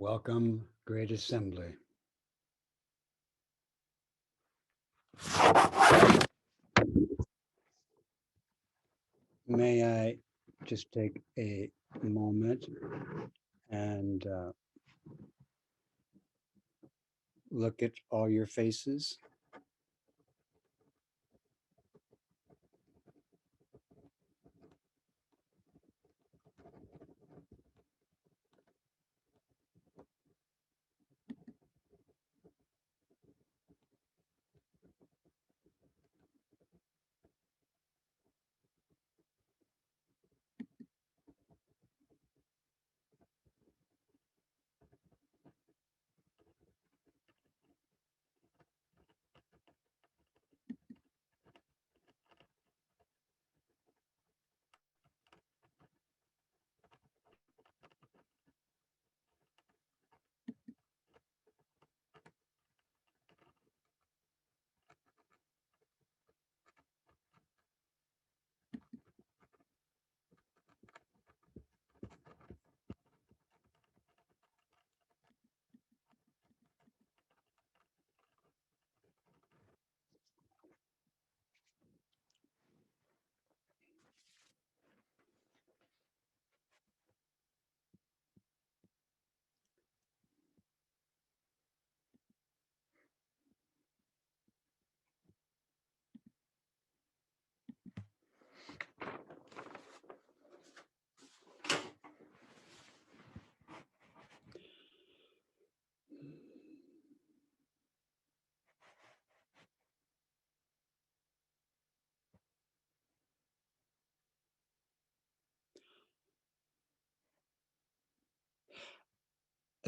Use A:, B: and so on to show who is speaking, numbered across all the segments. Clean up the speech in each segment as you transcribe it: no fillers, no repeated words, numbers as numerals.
A: Welcome, Great Assembly. May I just take a moment and look at all your faces?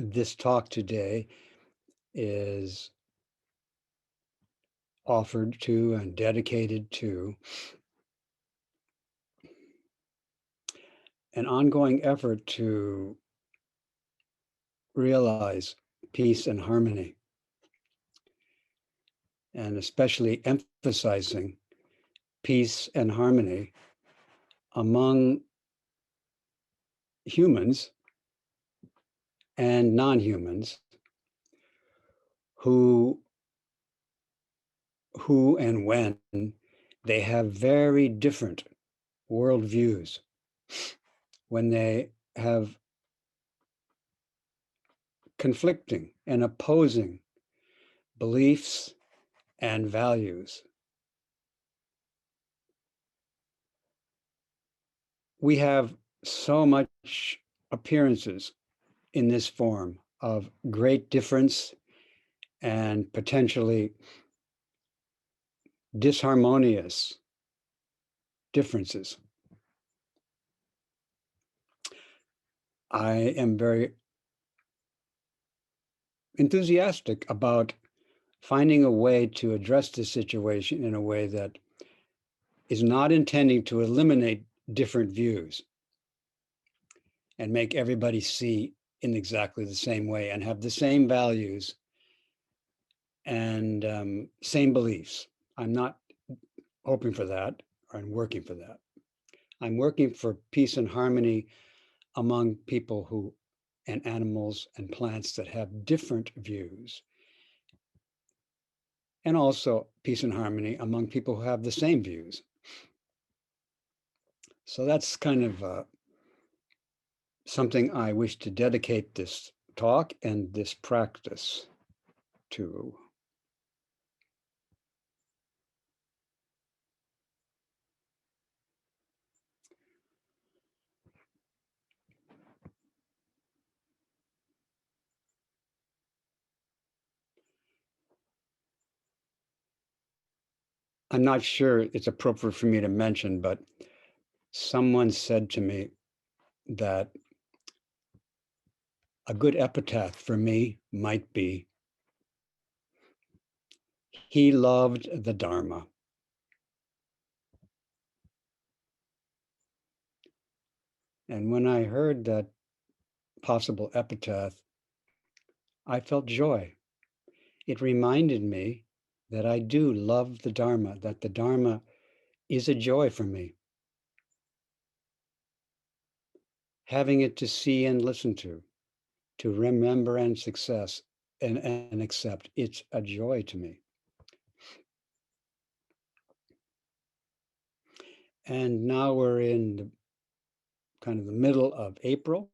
A: This talk today is offered to and dedicated to an ongoing effort to realize peace and harmony, and especially emphasizing peace and harmony among humans and non-humans who and when they have very different worldviews, when they have conflicting and opposing beliefs and values. We have so much appearances in this form of great difference and potentially disharmonious differences. I am very enthusiastic about finding a way to address this situation in a way that is not intending to eliminate different views and make everybody see in exactly the same way and have the same values and same beliefs. I'm not hoping for that or I'm working for that. I'm working for peace and harmony among people who and animals and plants that have different views, and also peace and harmony among people who have the same views. So that's kind of something I wish to dedicate this talk and this practice to. I'm not sure it's appropriate for me to mention, but someone said to me that a good epitaph for me might be, "He loved the Dharma." And when I heard that possible epitaph, I felt joy. It reminded me that I do love the Dharma, that the Dharma is a joy for me. Having it to see and listen to, to remember and success and accept. It's a joy to me. And now we're in the kind of the middle of April.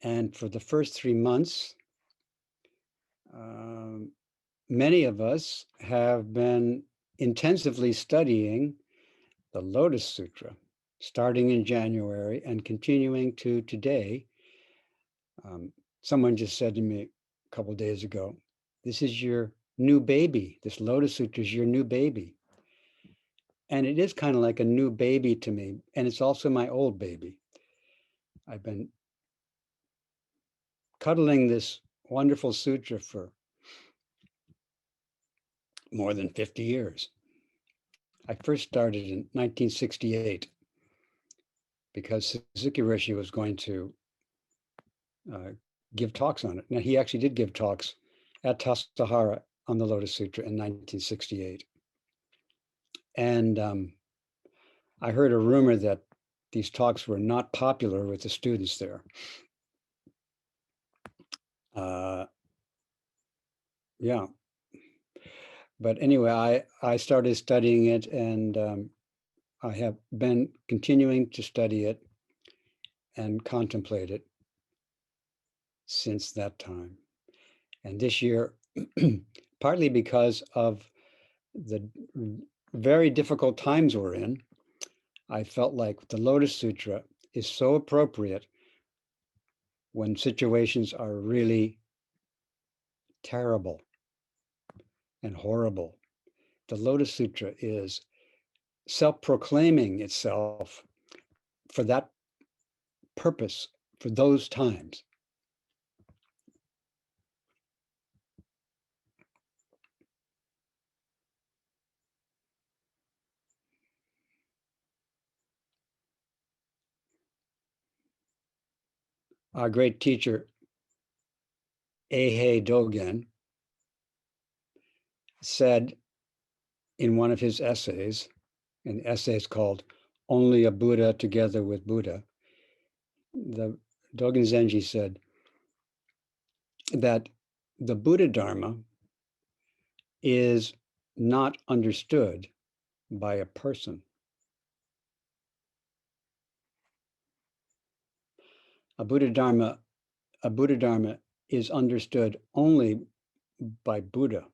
A: And for the first 3 months, many of us have been intensively studying the Lotus Sutra, starting in January and continuing to today. Someone just said to me a couple of days ago, this is your new baby. This Lotus Sutra is your new baby. And it is kind of like a new baby to me. And it's also my old baby. I've been cuddling this wonderful sutra for more than 50 years. I first started in 1968 because Suzuki Roshi was going to give talks on it. Now, he actually did give talks at Tassajara on the Lotus Sutra in 1968. And I heard a rumor that these talks were not popular with the students there. Yeah. But anyway, I started studying it, and I have been continuing to study it and contemplate it since that time. And this year, partly because of the very difficult times we're in, I felt like the Lotus Sutra is so appropriate when situations are really terrible and horrible. The Lotus Sutra is self-proclaiming itself for that purpose, for those times. Our great teacher, Eihei Dogen, said in one of his essays, an essay is called Only a Buddha Together with Buddha, the Dogen Zenji said that the Buddha Dharma is not understood by a person. A Buddha Dharma is understood only by Buddha,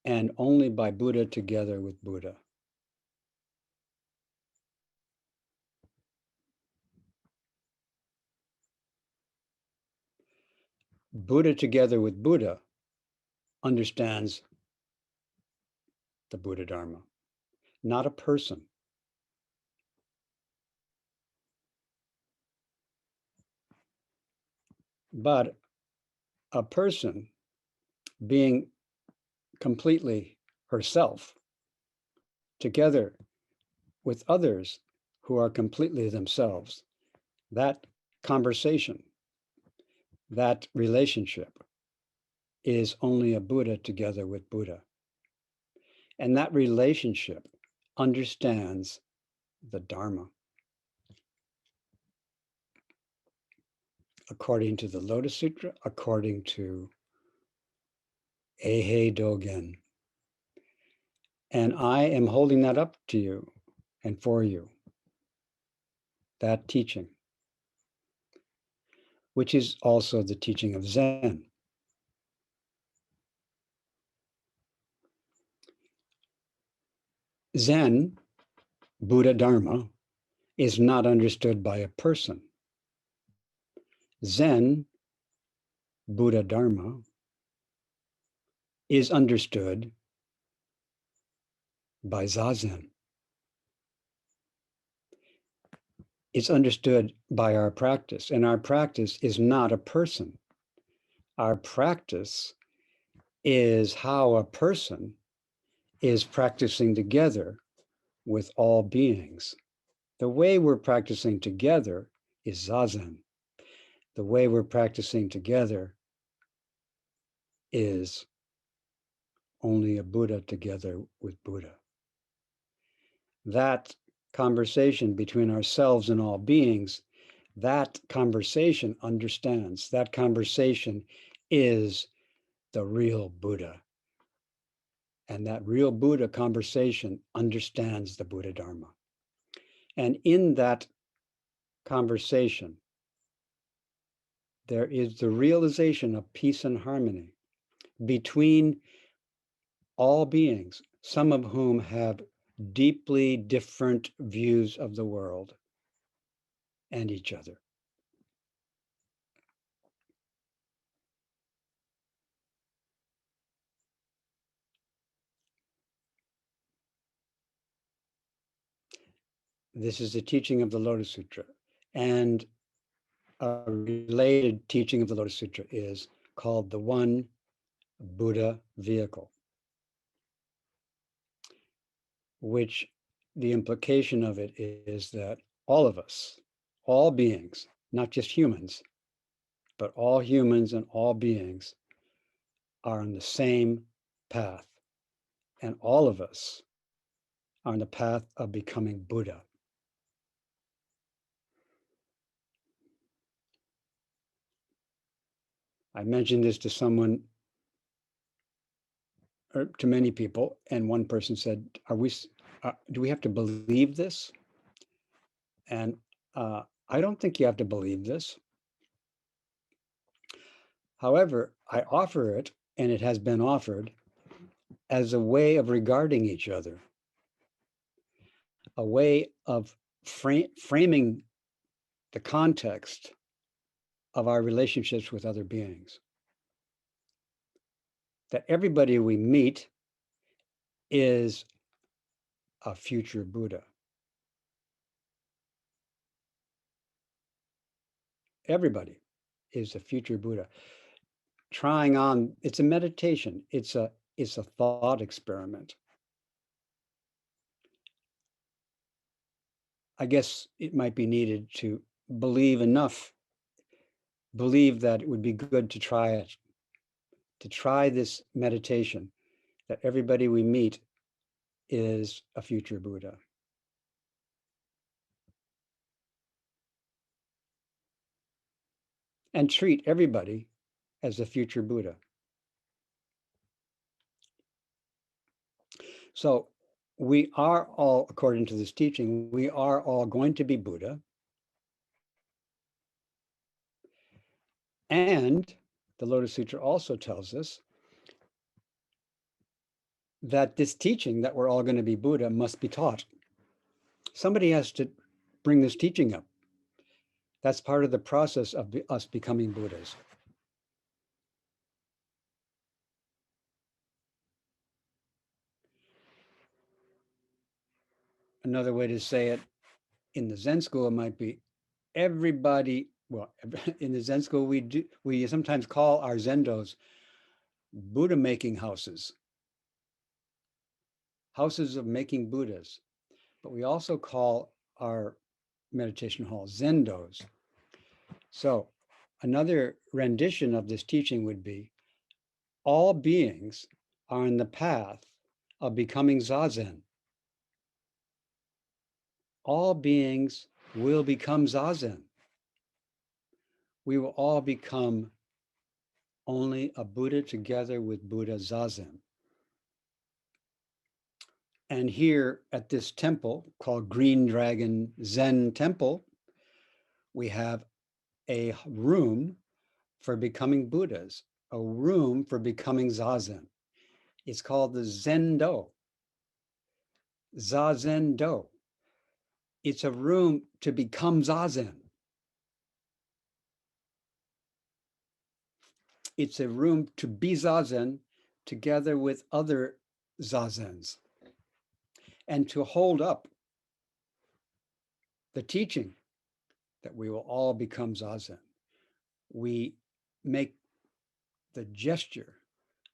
A: and only by Buddha together with Buddha. Buddha together with Buddha understands the Buddha Dharma, not a person. But a person being completely herself, together with others who are completely themselves, that conversation, that relationship is only a Buddha together with Buddha. And that relationship understands the Dharma. According to the Lotus Sutra, according to Eihei Dogen. And I am holding that up to you and for you, that teaching, which is also the teaching of Zen. Zen, Buddha Dharma, is not understood by a person. Zen, Buddha Dharma, is understood by Zazen. It's understood by our practice, and our practice is not a person. Our practice is how a person is practicing together with all beings. The way we're practicing together is Zazen. The way we're practicing together is only a Buddha together with Buddha. That conversation between ourselves and all beings That conversation understands. That conversation is the real Buddha. And that real Buddha conversation understands the Buddha Dharma. And in that conversation, there is the realization of peace and harmony between all beings, some of whom have deeply different views of the world and each other. This is the teaching of the Lotus Sutra. And a related teaching of the Lotus Sutra is called the One Buddha Vehicle, which the implication of it is that all of us, all beings, not just humans, but all humans and all beings are on the same path. And all of us are on the path of becoming Buddha. I mentioned this to someone, or to many people, and one person said, do we have to believe this? And I don't think you have to believe this. However, I offer it, and it has been offered, as a way of regarding each other, a way of framing the context of our relationships with other beings. That everybody we meet is a future Buddha. Everybody is a future Buddha. Trying on, it's a meditation, it's a thought experiment. I guess it might be needed to believe that it would be good to try it, to try this meditation, that everybody we meet is a future Buddha. And treat everybody as a future Buddha. So we are all, according to this teaching, we are all going to be Buddha. And the Lotus Sutra also tells us that this teaching that we're all going to be Buddha must be taught. Somebody has to bring this teaching up. That's part of the process of us becoming Buddhas. Another way to say it in the Zen school might be everybody, well, in the Zen school, we sometimes call our Zendos Buddha making houses, houses of making Buddhas. But we also call our meditation hall Zendos. So another rendition of this teaching would be all beings are on the path of becoming Zazen. All beings will become Zazen. We will all become only a Buddha together with Buddha Zazen. And here at this temple called Green Dragon Zen Temple, we have a room for becoming Buddhas, a room for becoming Zazen. It's called the Zendo, Zazendo. It's a room to become Zazen. It's a room to be Zazen together with other Zazens and to hold up the teaching that we will all become Zazen. We make the gesture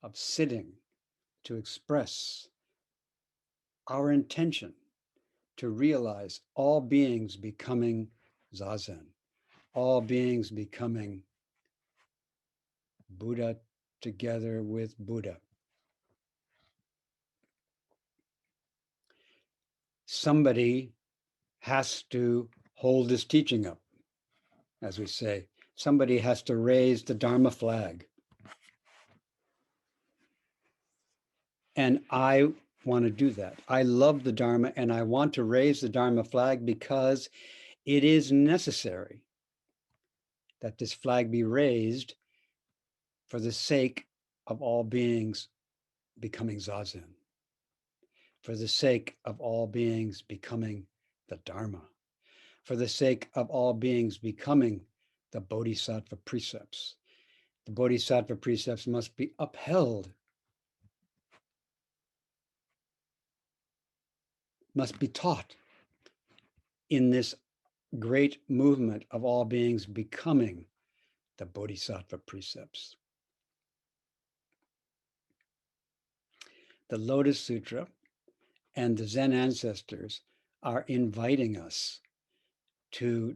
A: of sitting to express our intention to realize all beings becoming Zazen, all beings becoming Buddha together with Buddha. Somebody has to hold this teaching up. as we say. Somebody has to raise the Dharma flag. And I want to do that. I love the Dharma and I want to raise the Dharma flag because it is necessary that this flag be raised for the sake of all beings becoming Zazen, for the sake of all beings becoming the Dharma, for the sake of all beings becoming the Bodhisattva precepts. The Bodhisattva precepts must be upheld, must be taught in this great movement of all beings becoming the Bodhisattva precepts. The Lotus Sutra and the Zen ancestors are inviting us to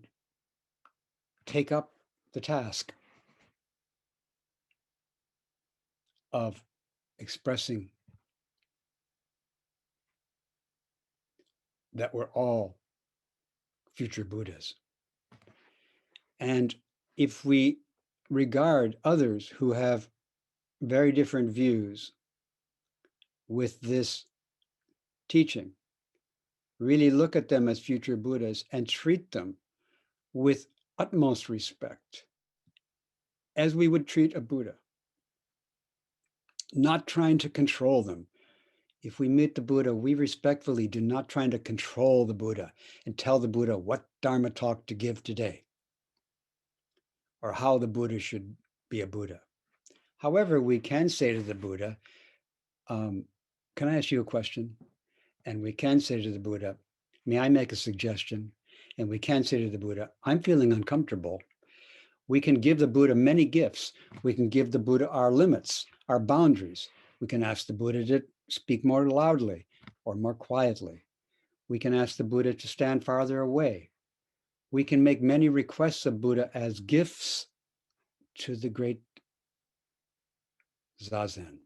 A: take up the task of expressing that we're all future Buddhas. And if we regard others who have very different views with this teaching, really look at them as future Buddhas and treat them with utmost respect, as we would treat a Buddha, not trying to control them. If we meet the Buddha, we respectfully do not try to control the Buddha and tell the Buddha what Dharma talk to give today or how the Buddha should be a Buddha. However, we can say to the Buddha, can I ask you a question? And we can say to the Buddha, may I make a suggestion? And we can say to the Buddha, I'm feeling uncomfortable. We can give the Buddha many gifts. We can give the Buddha our limits, our boundaries. We can ask the Buddha to speak more loudly or more quietly. We can ask the Buddha to stand farther away. We can make many requests of Buddha as gifts to the great Zazen.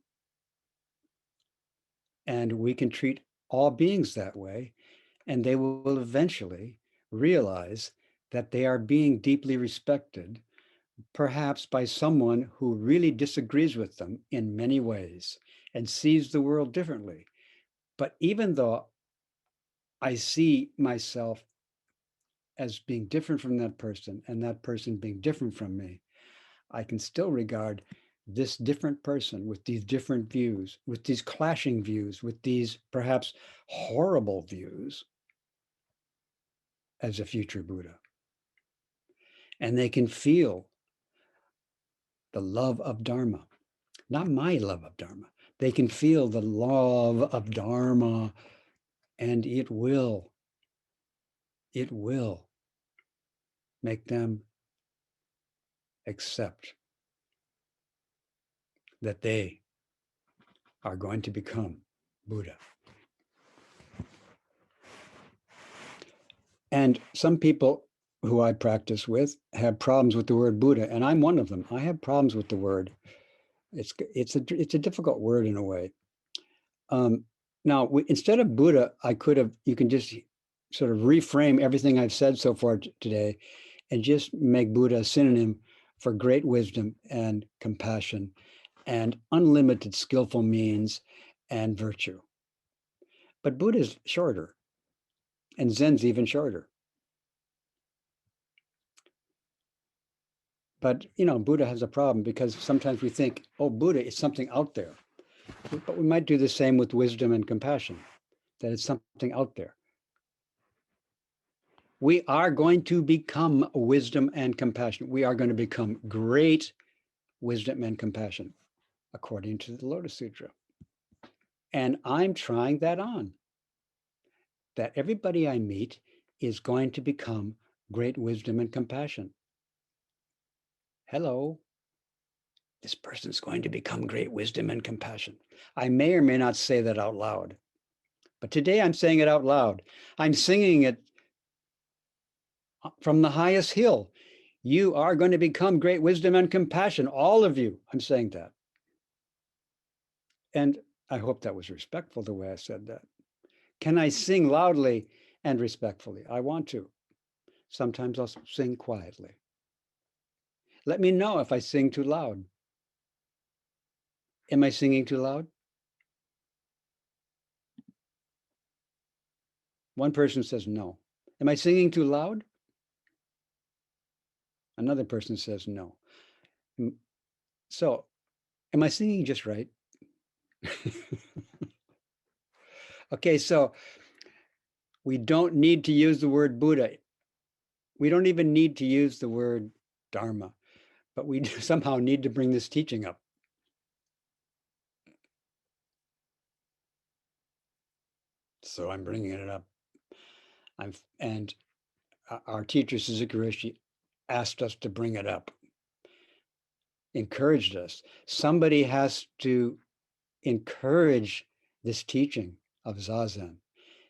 A: And we can treat all beings that way, and they will eventually realize that they are being deeply respected, perhaps by someone who really disagrees with them in many ways and sees the world differently. But even though I see myself as being different from that person and that person being different from me, I can still regard this different person with these different views, with these clashing views, with these perhaps horrible views as a future Buddha. And they can feel the love of Dharma, not my love of Dharma. They can feel the love of Dharma, and it will make them accept that they are going to become Buddha. And some people who I practice with have problems with the word Buddha, and I'm one of them. I have problems with the word. It's a difficult word in a way. Now, instead of Buddha, you can just sort of reframe everything I've said so far today and just make Buddha a synonym for great wisdom and compassion and unlimited skillful means and virtue. But Buddha's shorter, and Zen's even shorter. But, Buddha has a problem because sometimes we think, oh, Buddha is something out there. But we might do the same with wisdom and compassion, that it's something out there. We are going to become wisdom and compassion. We are going to become great wisdom and compassion, according to the Lotus Sutra. And I'm trying that on, that everybody I meet is going to become great wisdom and compassion. Hello, this person is going to become great wisdom and compassion. I may or may not say that out loud, but today I'm saying it out loud. I'm singing it from the highest hill. You are going to become great wisdom and compassion, all of you. I'm saying that. And I hope that was respectful the way I said that. Can I sing loudly and respectfully? I want to. Sometimes I'll sing quietly. Let me know if I sing too loud. Am I singing too loud? One person says no. Am I singing too loud? Another person says no. So, am I singing just right? Okay, so we don't need to use the word Buddha. We don't even need to use the word Dharma, but we somehow need to bring this teaching up. So I'm bringing it up. And our teacher, Suzuki Roshi, asked us to bring it up, encouraged us. Somebody has to encourage this teaching of Zazen,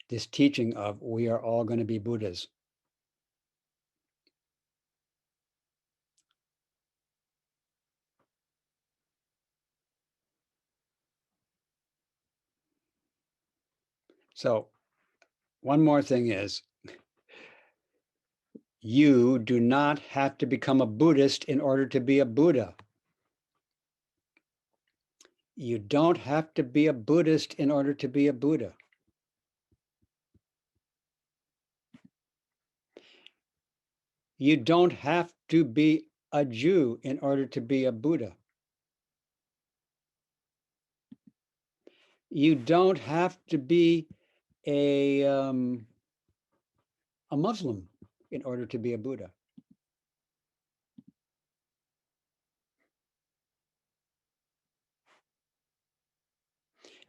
A: this teaching of we are all going to be Buddhas. So one more thing is, you do not have to become a Buddhist in order to be a Buddha. You don't have to be a Buddhist in order to be a Buddha. You don't have to be a Jew in order to be a Buddha. You don't have to be a Muslim in order to be a Buddha.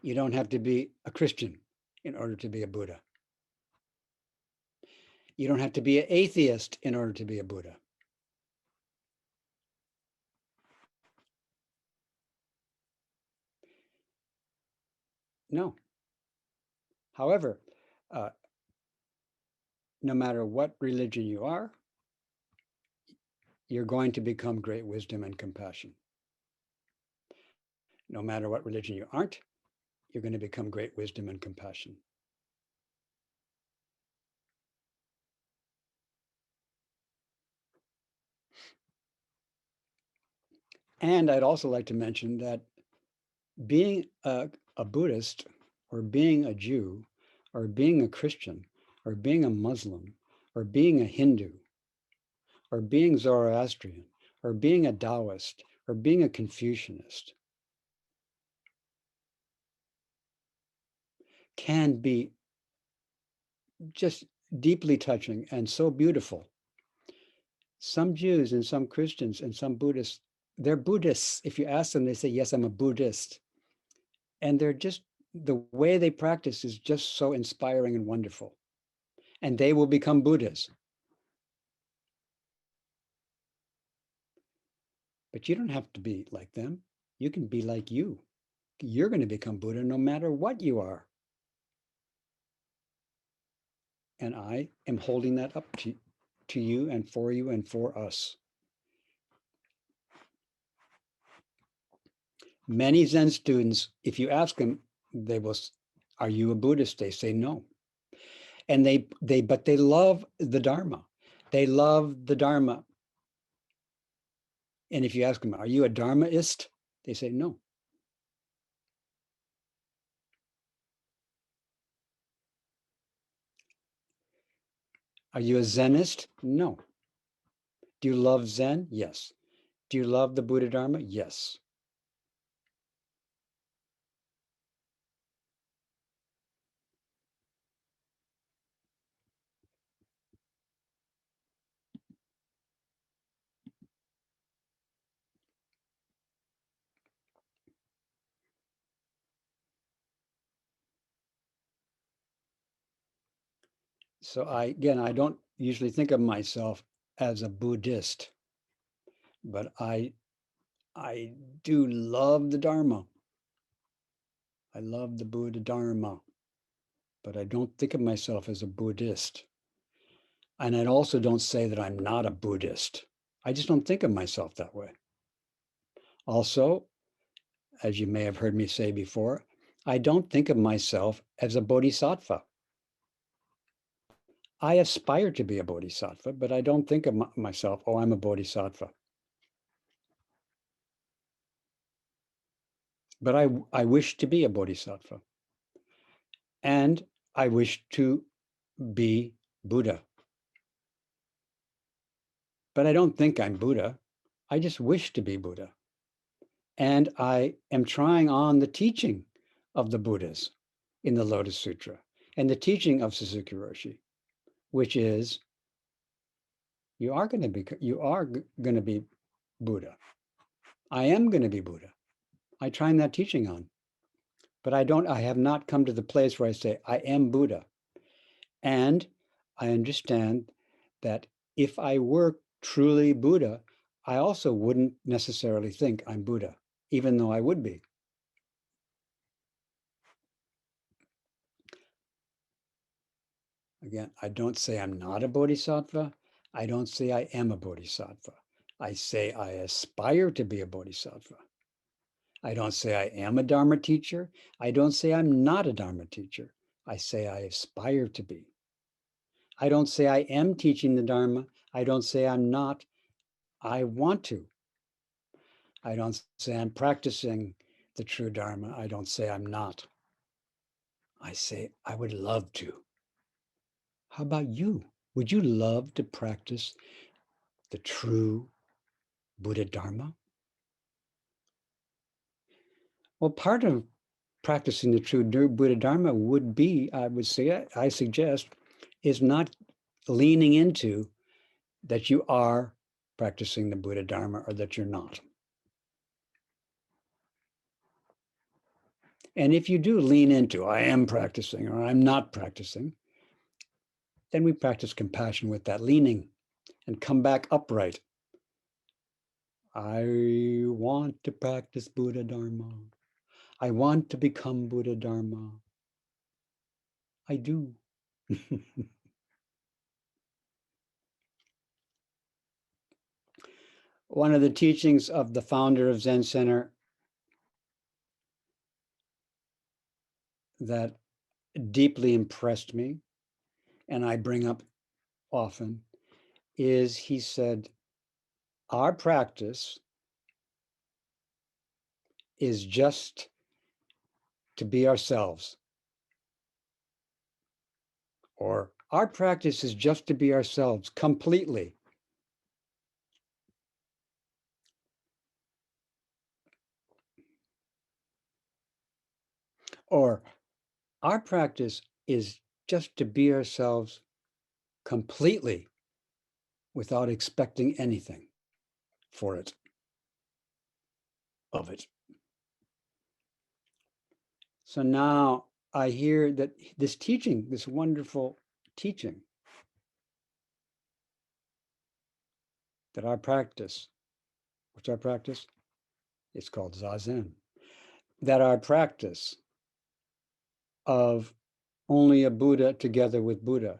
A: You don't have to be a Christian in order to be a Buddha. You don't have to be an atheist in order to be a Buddha. No. However, no matter what religion you are, you're going to become great wisdom and compassion. No matter what religion you aren't, you're going to become great wisdom and compassion. And I'd also like to mention that being a Buddhist or being a Jew or being a Christian or being a Muslim or being a Hindu or being Zoroastrian or being a Taoist or being a Confucianist can be just deeply touching and so beautiful. Some Jews and some Christians and some Buddhists, they're Buddhists. If you ask them, they say, yes, I'm a Buddhist. And they're just, the way they practice is just so inspiring and wonderful. And they will become Buddhas. But you don't have to be like them. You can be like you. You're going to become Buddha no matter what you are. And I am holding that up to you and for us. Many Zen students, if you ask them, they will, are you a Buddhist? They say no. And but they love the Dharma. They love the Dharma. And if you ask them, are you a Dharmaist? They say no. Are you a Zenist? No. Do you love Zen? Yes. Do you love the Buddha Dharma? Yes. So I don't usually think of myself as a Buddhist, but I do love the Dharma. I love the Buddha Dharma, but I don't think of myself as a Buddhist. And I also don't say that I'm not a Buddhist. I just don't think of myself that way. Also, as you may have heard me say before, I don't think of myself as a bodhisattva. I aspire to be a bodhisattva, but I don't think of myself, oh, I'm a bodhisattva. But I wish to be a bodhisattva. And I wish to be Buddha. But I don't think I'm Buddha. I just wish to be Buddha. And I am trying on the teaching of the Buddhas in the Lotus Sutra and the teaching of Suzuki Roshi, which is you are going to be Buddha. I am going to be Buddha. I try that teaching on, but I have not come to the place where I say I am Buddha. And I understand that if I were truly Buddha, I also wouldn't necessarily think I'm Buddha, even though I would be. Again, I don't say I'm not a bodhisattva. I don't say I am a bodhisattva. I say I aspire to be a bodhisattva. I don't say I am a Dharma teacher. I don't say I'm not a Dharma teacher. I say I aspire to be. I don't say I am teaching the Dharma. I don't say I'm not. I want to. I don't say I'm practicing the true Dharma. I don't say I'm not. I say I would love to. How about you? Would you love to practice the true Buddha Dharma? Well, part of practicing the true Buddha Dharma would be, I suggest, is not leaning into that you are practicing the Buddha Dharma or that you're not. And if you do lean into, I am practicing or I'm not practicing, then we practice compassion with that leaning and come back upright. I want to practice Buddha Dharma. I want to become Buddha Dharma. I do. One of the teachings of the founder of Zen Center that deeply impressed me, and I bring up often, is he said, our practice is just to be ourselves. Or our practice is just to be ourselves completely. Or our practice is just to be ourselves completely without expecting anything for it, of it. So now I hear that this teaching, this wonderful teaching, that our practice, what's our practice? It's called Zazen. That our practice of only a Buddha together with Buddha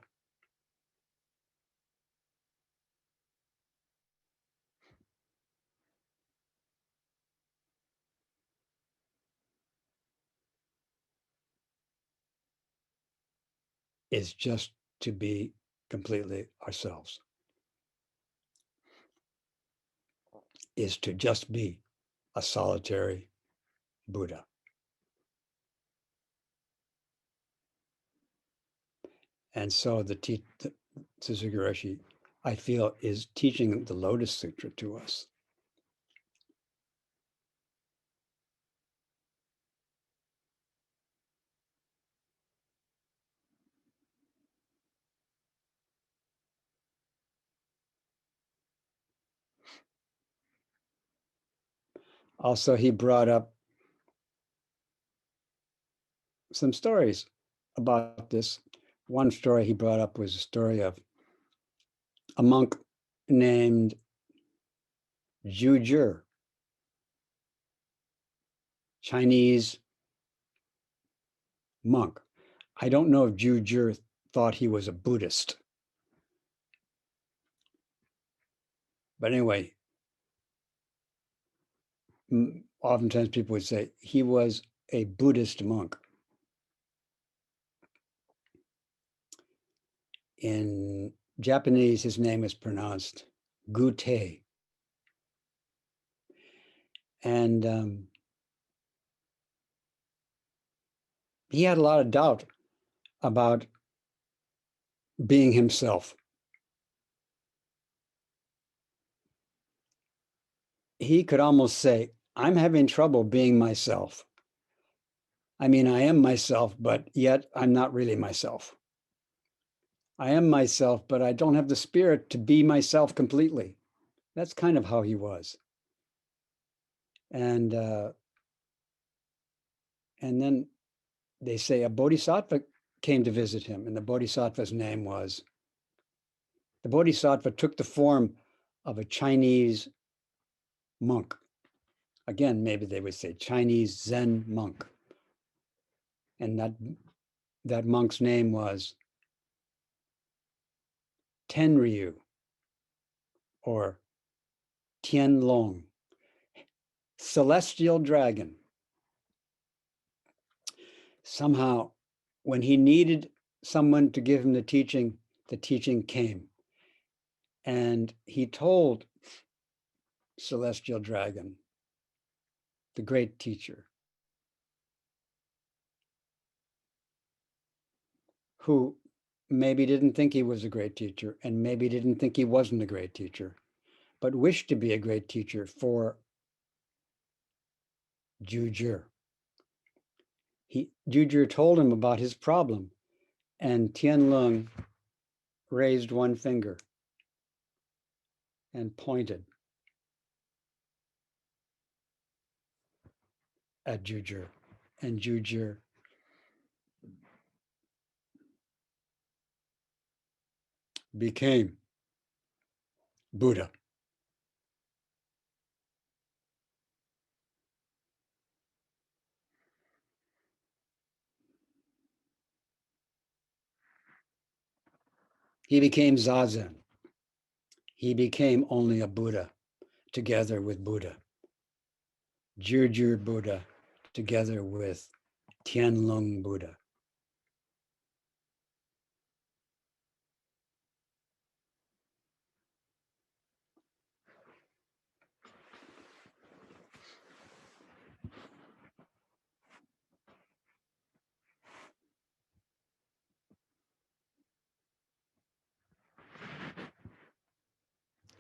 A: is just to be completely ourselves, is to just be a solitary Buddha. And so the Suzuki Roshi, I feel, is teaching the Lotus Sutra to us. Also, he brought up some stories about this. One story he brought up was a story of a monk named Zhu, Chinese monk. I don't know if Zhu thought he was a Buddhist. But anyway, oftentimes people would say he was a Buddhist monk. In Japanese, his name is pronounced Gute. And he had a lot of doubt about being himself. He could almost say, I'm having trouble being myself. I mean, I am myself, but yet I'm not really myself. I am myself, but I don't have the spirit to be myself completely. That's kind of how he was. And then they say a bodhisattva came to visit him, and the bodhisattva's name was, the bodhisattva took the form of a Chinese monk. Again, maybe they would say Chinese Zen monk. And that monk's name was Tenryu or Tianlong, celestial dragon. Somehow, when he needed someone to give him the teaching came. And he told Celestial Dragon, the great teacher, who maybe didn't think he was a great teacher and maybe didn't think he wasn't a great teacher, but wished to be a great teacher for Jujur. Jujur told him about his problem, and Tianlong raised one finger and pointed at Jujur, and Jujur became Buddha. He became Zazen. He became only a Buddha together with Buddha. Jujur Buddha together with Tianlong Buddha.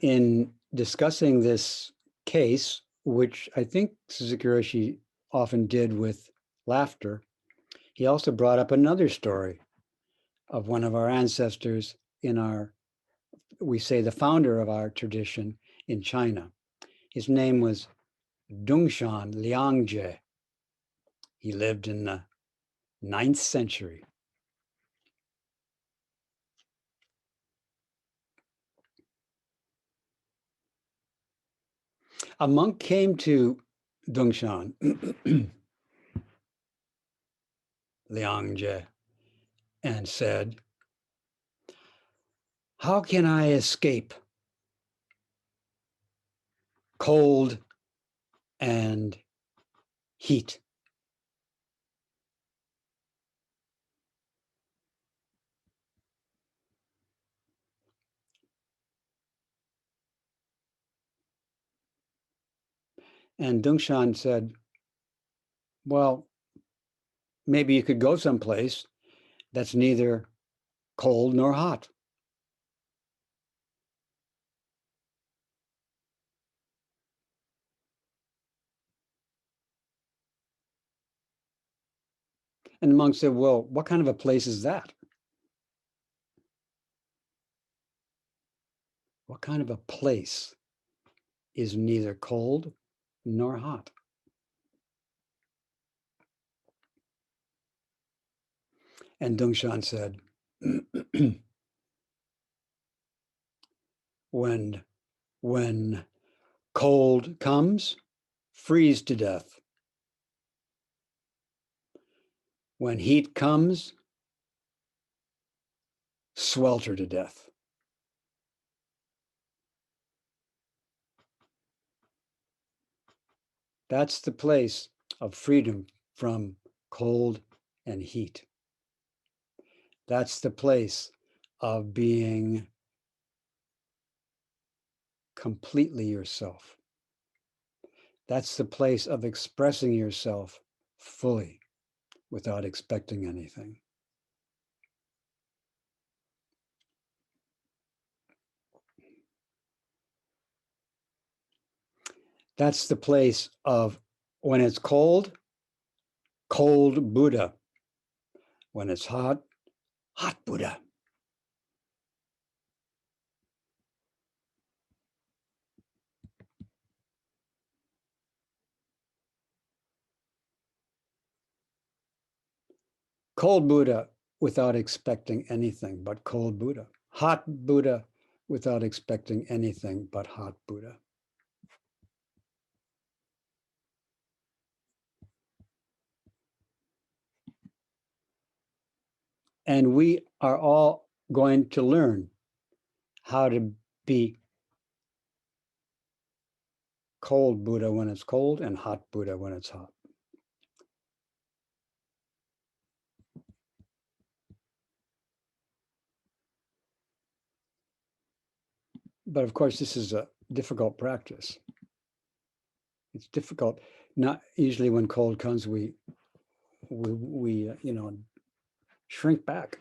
A: In discussing this case, which I think Suzuki Roshi often did with laughter, he also brought up another story of one of our ancestors in our, we say the founder of our tradition in China. His name was Dongshan Liangje. He lived in the 9th century. A monk came to Dongshan Liangje and said, how can I escape cold and heat? And Dongshan said, well, maybe you could go someplace that's neither cold nor hot. And the monk said, well, what kind of a place is that? What kind of a place is neither cold nor hot? And Dongshan said, when cold comes, freeze to death. When heat comes, swelter to death. That's the place of freedom from cold and heat. That's the place of being completely yourself. That's the place of expressing yourself fully. without expecting anything. That's the place of when it's cold, cold Buddha. When it's hot, hot Buddha. Cold Buddha without expecting anything but cold Buddha. Hot Buddha without expecting anything but hot Buddha. And we are all going to learn how to be cold Buddha when it's cold and hot Buddha when it's hot. But of course, this is a difficult practice. It's difficult. Not usually when cold comes, we shrink back.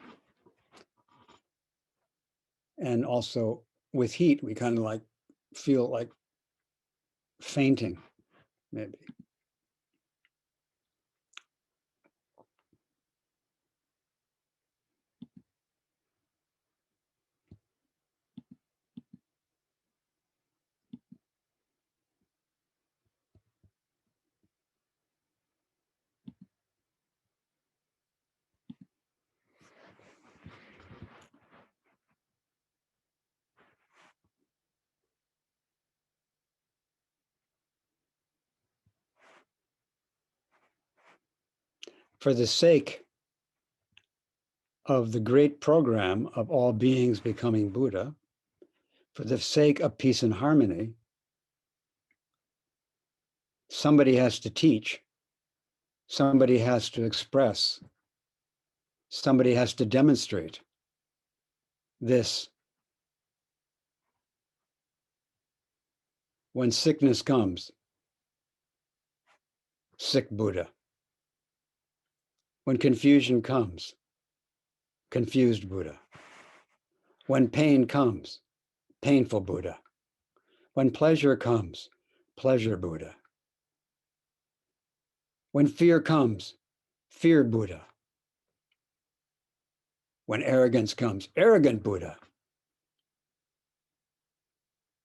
A: And also with heat, we kind of like feel like fainting, maybe. For the sake of the great program of all beings becoming Buddha, for the sake of peace and harmony, somebody has to teach, somebody has to express, somebody has to demonstrate this. When sickness comes, sick Buddha. When confusion comes, confused Buddha. When pain comes, painful Buddha. When pleasure comes, pleasure Buddha. When fear comes, fear Buddha. When arrogance comes, arrogant Buddha.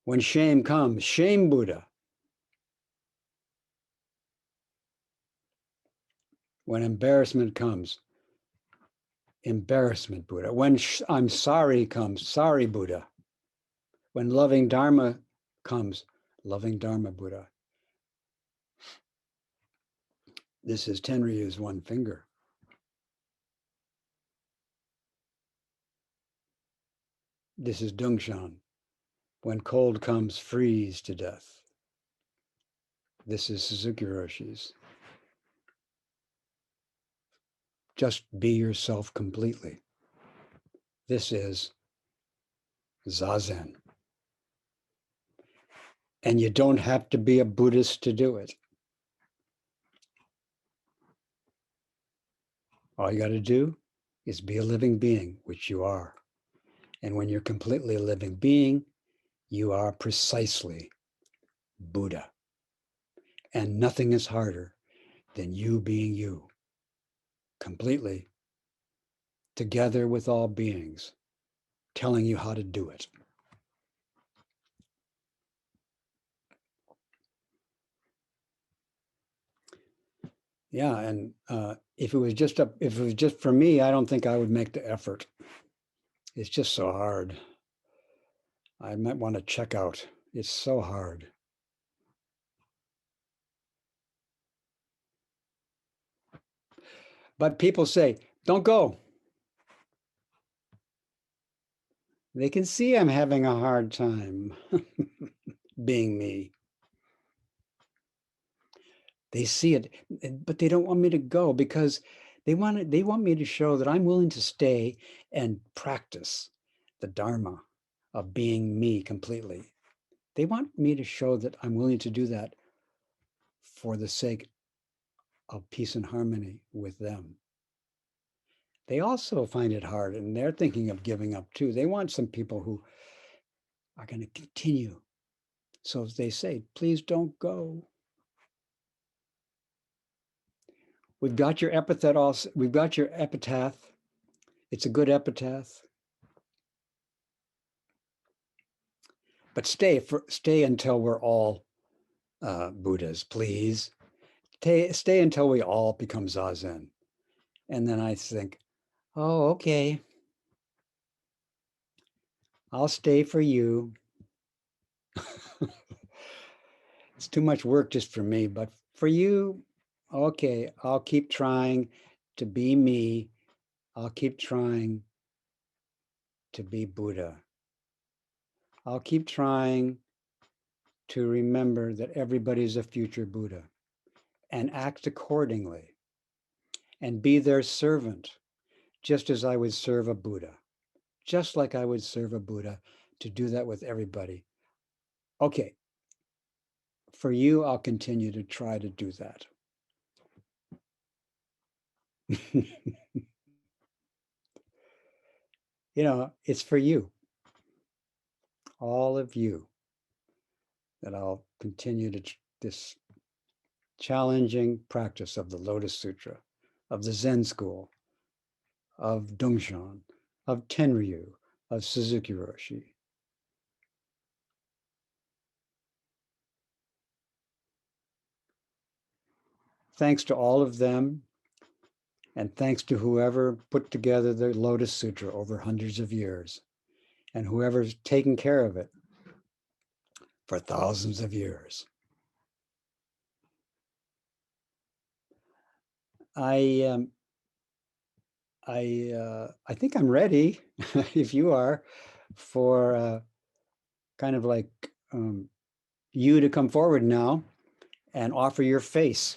A: When shame comes, shame Buddha. When embarrassment comes, embarrassment Buddha. When I'm sorry comes, sorry Buddha. When loving Dharma comes, loving Dharma Buddha. This is Tenryu's one finger. This is Dungshan. When cold comes, freeze to death. This is Suzuki Roshi's. Just be yourself completely. This is Zazen. And you don't have to be a Buddhist to do it. All you got to do is be a living being, which you are. And when you're completely a living being, you are precisely Buddha. And nothing is harder than you being you, completely, together with all beings, telling you how to do it. Yeah, and if it was just for me, I don't think I would make the effort. It's just so hard. I might want to check out. It's so hard. But people say, don't go. They can see I'm having a hard time being me. They see it, but they don't want me to go because they want me to show that I'm willing to stay and practice the Dharma of being me completely. They want me to show that I'm willing to do that for the sake of peace and harmony with them. They also find it hard, and they're thinking of giving up too. They want some people who are going to continue. So they say, please don't go. We've got your epithet also. We've got your epitaph. It's a good epitaph. But stay until we're all Buddhas, please. Stay until we all become Zazen. And then I think, oh, okay. I'll stay for you. It's too much work just for me, but for you, okay, I'll keep trying to be me. I'll keep trying to be Buddha. I'll keep trying to remember that everybody's a future Buddha and act accordingly and be their servant, just as I would serve a Buddha, just like I would serve a Buddha, to do that with everybody. Okay, for you, I'll continue to try to do that. You know, it's for you, all of you, that I'll continue to this challenging practice of the Lotus Sutra, of the Zen school, of Dongshan, of Tenryu, of Suzuki Roshi. Thanks to all of them, and thanks to whoever put together the Lotus Sutra over hundreds of years, and whoever's taken care of it for thousands of years. I think I'm ready, if you are, for kind of like you to come forward now and offer your face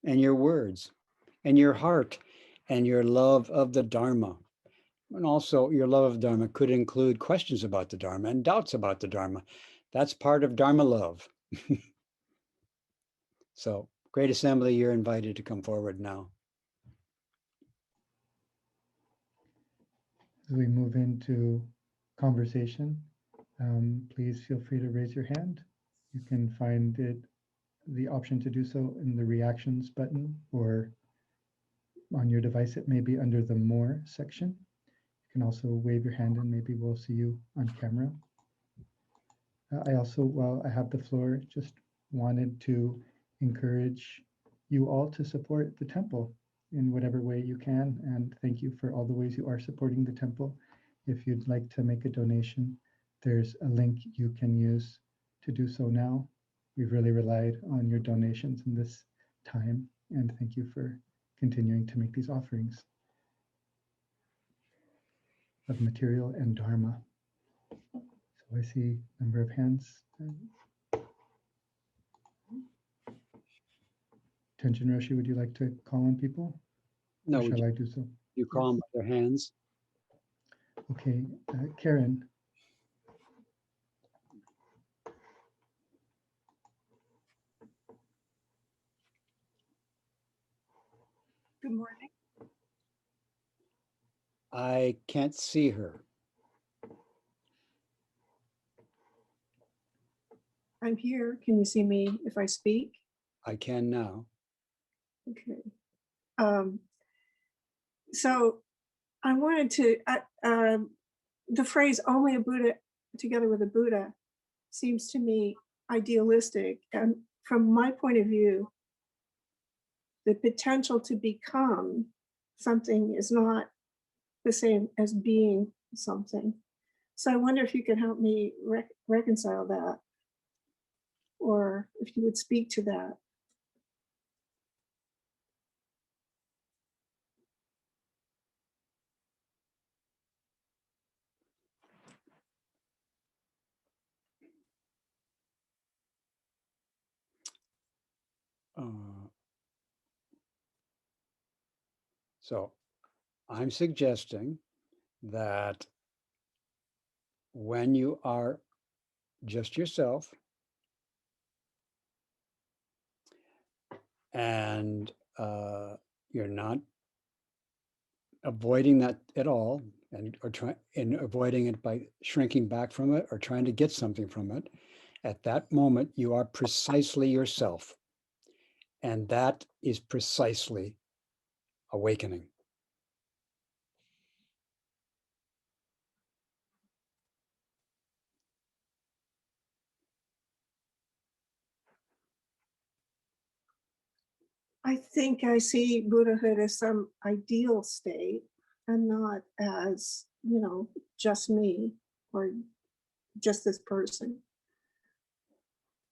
A: and your words and your heart and your love of the Dharma. And also your love of Dharma could include questions about the Dharma and doubts about the Dharma. That's part of Dharma love. So, Great Assembly, you're invited to come forward now.
B: As we move into conversation, please feel free to raise your hand. You can find the option to do so in the reactions button, or on your device, it may be under the more section. You can also wave your hand and maybe we'll see you on camera. I also, while I have the floor, just wanted to encourage you all to support the temple in whatever way you can. And thank you for all the ways you are supporting the temple. If you'd like to make a donation, there's a link you can use to do so now. We've really relied on your donations in this time, and thank you for continuing to make these offerings of material and Dharma. So I see a number of hands. Tenshin Roshi, would you like to call on people?
A: No,
B: or shall I do so?
A: You call them by their hands.
B: Okay, Karen.
C: Good morning.
A: I can't see her.
C: I'm here. Can you see me if I speak?
A: I can now.
C: Okay. So I wanted to, the phrase only a Buddha together with a Buddha seems to me idealistic. And from my point of view, the potential to become something is not the same as being something. So I wonder if you could help me reconcile that, or if you would speak to that.
A: So I'm suggesting that when you are just yourself and you're not avoiding that at all, and avoiding it by shrinking back from it or trying to get something from it. At that moment, you are precisely yourself, and that is precisely awakening.
C: I think I see Buddhahood as some ideal state and not as, you know, just me or just this person.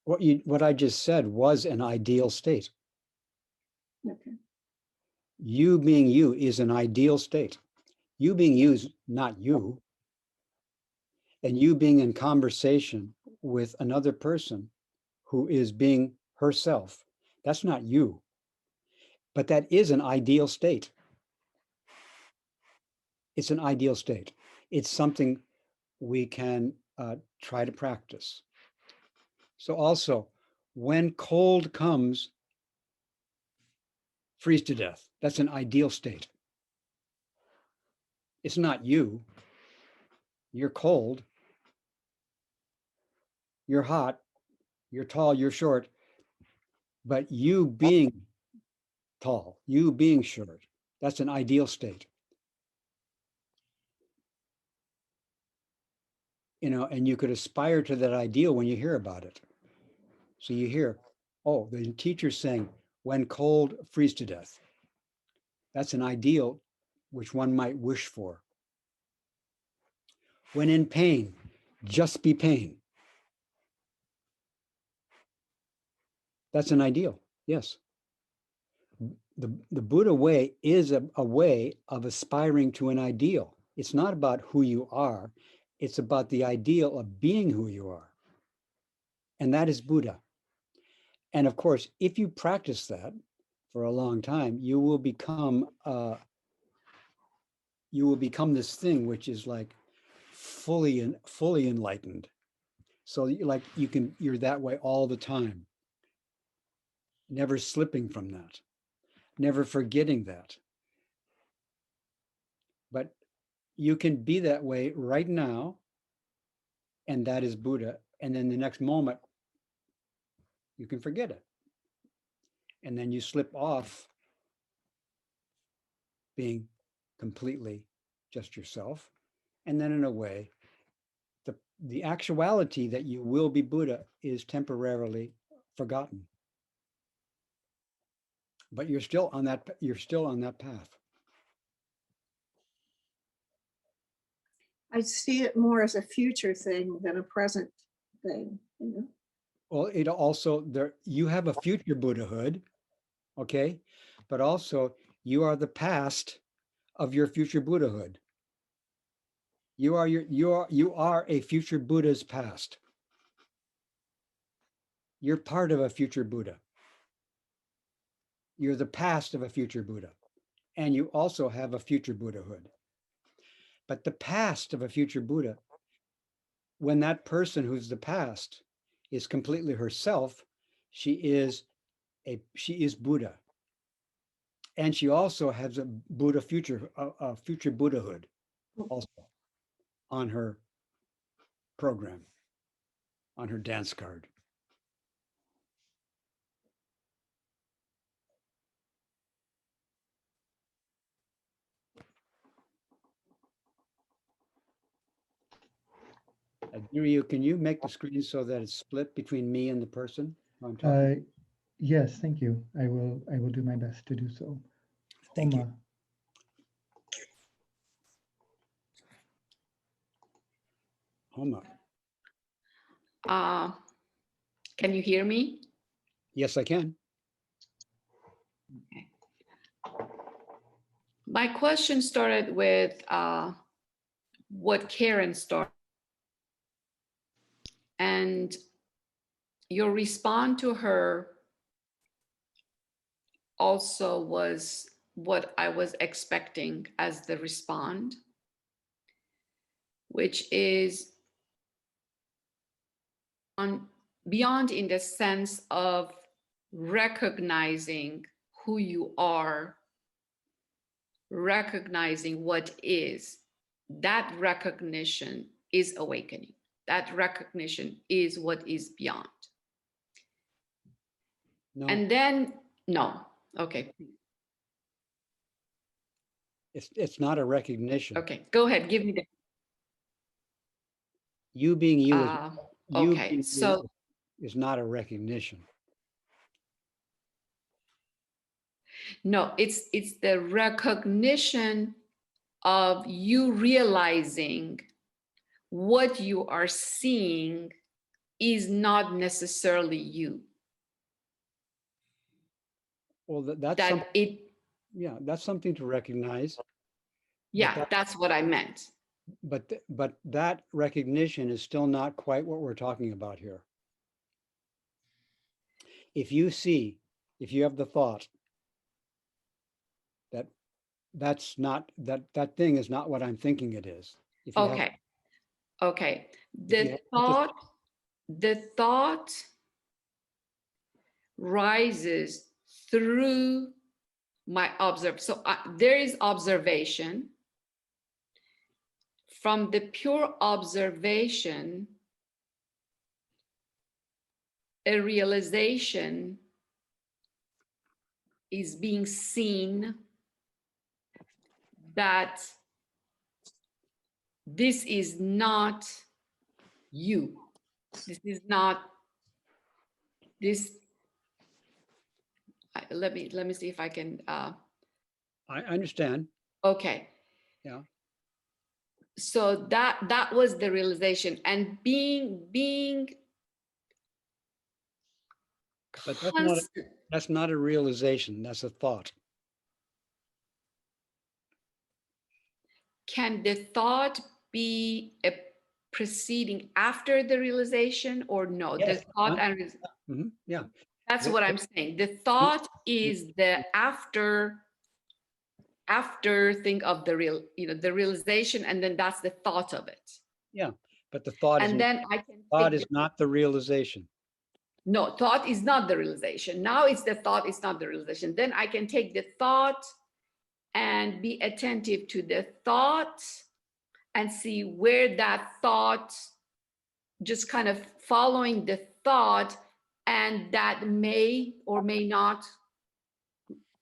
A: What I just said was an ideal state.
C: Okay.
A: You being you is an ideal state. You being you is not you. And you being in conversation with another person who is being herself, that's not you. But that is an ideal state. It's an ideal state. It's something we can try to practice. So also, when cold comes, freeze to death. That's an ideal state. It's not you. You're cold. You're hot. You're tall. You're short. But you being tall, you being short, that's an ideal state. You know, and you could aspire to that ideal when you hear about it. So you hear, oh, the teacher's saying, when cold, freeze to death. That's an ideal which one might wish for. When in pain, just be pain. That's an ideal, yes. The Buddha way is a way of aspiring to an ideal. It's not about who you are, it's about the ideal of being who you are. And that is Buddha. And of course, if you practice that for a long time, you will become this thing which is like fully enlightened. So you're that way all the time, never slipping from that, never forgetting that. But you can be that way right now, and that is Buddha. And then the next moment, you can forget it. And then you slip off being completely just yourself. And then in a way, the actuality that you will be Buddha is temporarily forgotten. But you're still on that path.
C: I see it more as a future thing than a present thing, you know?
A: Well, it also you have a future Buddhahood, okay? But also you are the past of your future Buddhahood. You are a future Buddha's past. You're part of a future Buddha. You're the past of a future Buddha. And you also have a future Buddhahood. But the past of a future Buddha, when that person who's the past is completely herself, she is Buddha. And she also has a Buddha future Buddhahood also on her program, on her dance card. Ryu, can you make the screen so that it's split between me and the person I'm talking?
B: Yes, thank you. I will do my best to do so.
A: Thank you. Homa.
D: Can you hear me?
A: Yes, I can.
D: Okay. My question started with what Karen started. And your response to her also was what I was expecting as the response, which is beyond in the sense of recognizing who you are, recognizing what is, that recognition is awakening. That recognition is what is beyond.
A: No,
D: And then, no, okay,
A: it's not a recognition.
D: okay, go ahead, give me the,
A: You being you you
D: okay,
A: being
D: so,
A: you is not a recognition.
D: no, it's the recognition of you realizing what you are seeing is not necessarily you.
A: Well, that's
D: That
A: something,
D: it,
A: yeah, that's something to recognize.
D: yeah, that's what I meant.
A: But that recognition is still not quite what we're talking about here. If you have the thought that that thing is not what I'm thinking it is. If you have,
D: Okay, okay.
A: if you have
D: The thought rises through my so there is observation. From the pure observation, a realization is being seen that this is not you. This is not this. Let me see if I can.
A: I understand.
D: Okay.
A: Yeah.
D: So that was the realization, and being
A: But
D: constant.
A: that's not a realization. That's a thought.
D: Can the thought be a proceeding after the realization, or no?
A: Yes.
D: The thought and
A: Yeah.
D: that's what I'm saying. The thought is the after thing of the real, the realization, and then that's the thought of it.
A: Yeah. But the thought
D: And then I can
A: thought
D: take
A: is not the realization.
D: no, thought is not the realization. Now it's the thought, it's not the realization. Then I can take the thought and be attentive to the thought and see where that thought, just kind of following the thought, and that may or may not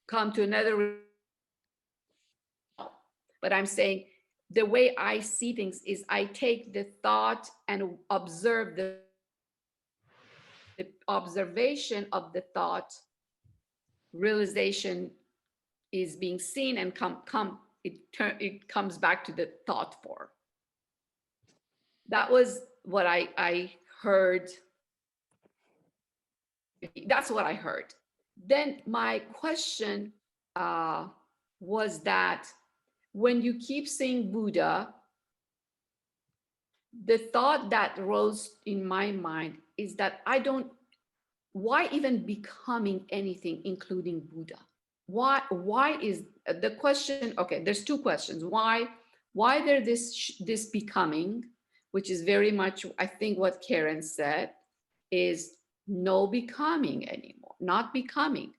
D: come to another. But I'm saying the way I see things is I take the thought and observe the observation of the thought. Realization is being seen, and it comes back to the thought form. That was what I heard. That's what I heard. Then my question was that when you keep saying Buddha, the thought that rose in my mind is that why even becoming anything, including Buddha? Why is the question? Okay, there's two questions. Why there this becoming, which is very much, I think, what Karen said, is no becoming anymore, not becoming.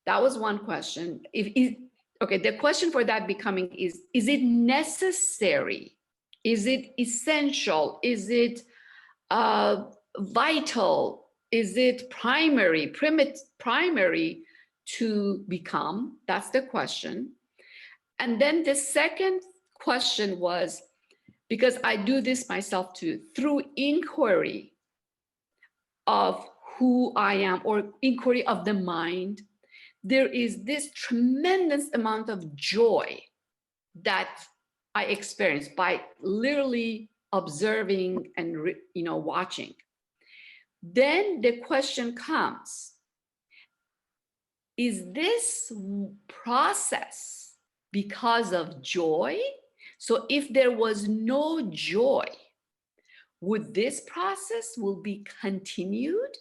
D: That was one question. Okay, the question for that becoming is it necessary? Is it essential? Is it vital? Is it primary to become? That's the question. And then the second question was, because I do this myself too, through inquiry of who I am, or inquiry of the mind, there is this tremendous amount of joy that I experience by literally observing and watching. Then the question comes, is this process because of joy? So if there was no joy, would this process will be continued,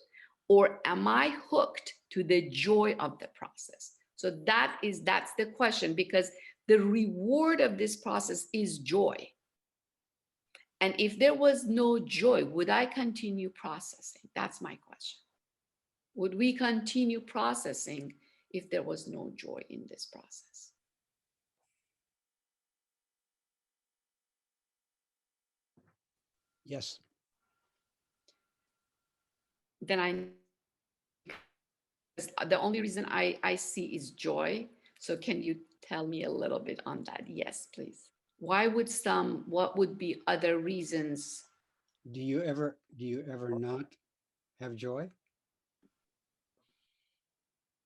D: or am I hooked to the joy of the process? So that's the question, because the reward of this process is joy. And if there was no joy, would I continue processing? That's my question. Would we continue processing if there was no joy in this process?
A: Yes.
D: Then the only reason I see is joy. So can you tell me a little bit on that? Yes, please. What would be other reasons?
A: Do you ever not have joy?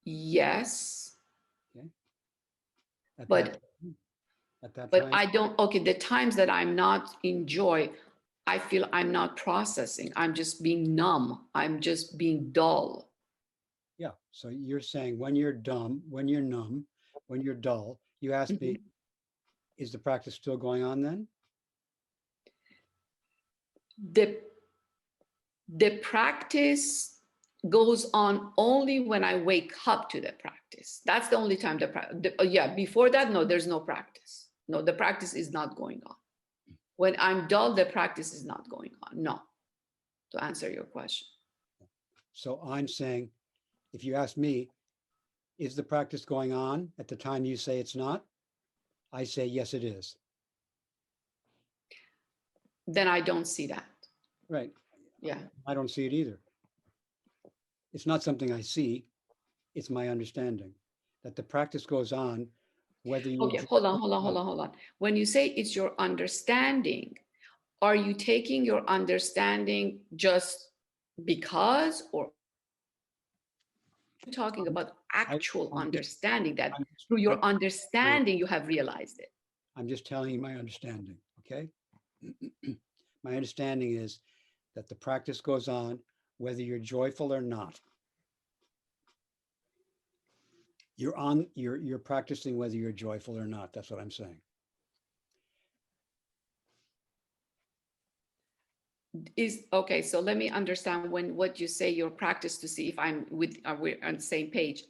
D: Yes.
A: Okay. At
D: But
A: that
D: but
A: time,
D: I don't, okay, the times that I'm not in joy, I feel I'm not processing. I'm just being numb. I'm just being dull.
A: yeah. So you're saying when you're dumb, when you're numb, when you're dull, you ask me, is the practice still going on then?
D: The practice goes on only when I wake up to the practice. That's the only time before that, no, there's no practice. No, the practice is not going on. When I'm dull, the practice is not going on. No, to answer your question.
A: So I'm saying, if you ask me, is the practice going on at the time you say it's not? I say, yes, it is.
D: Then I don't see that.
A: Right.
D: Yeah.
A: I don't see it either. It's not something I see. It's my understanding that the practice goes on whether you.
D: Okay, hold on. When you say it's your understanding, are you taking your understanding just because, or talking about actual understanding that through your understanding you have realized it?
A: I'm just telling you my understanding, okay? My understanding is that the practice goes on whether you're joyful or not. You're practicing whether you're joyful or not. That's what I'm saying.
D: Okay, so let me understand what you say your practice, to see if we're on the same page.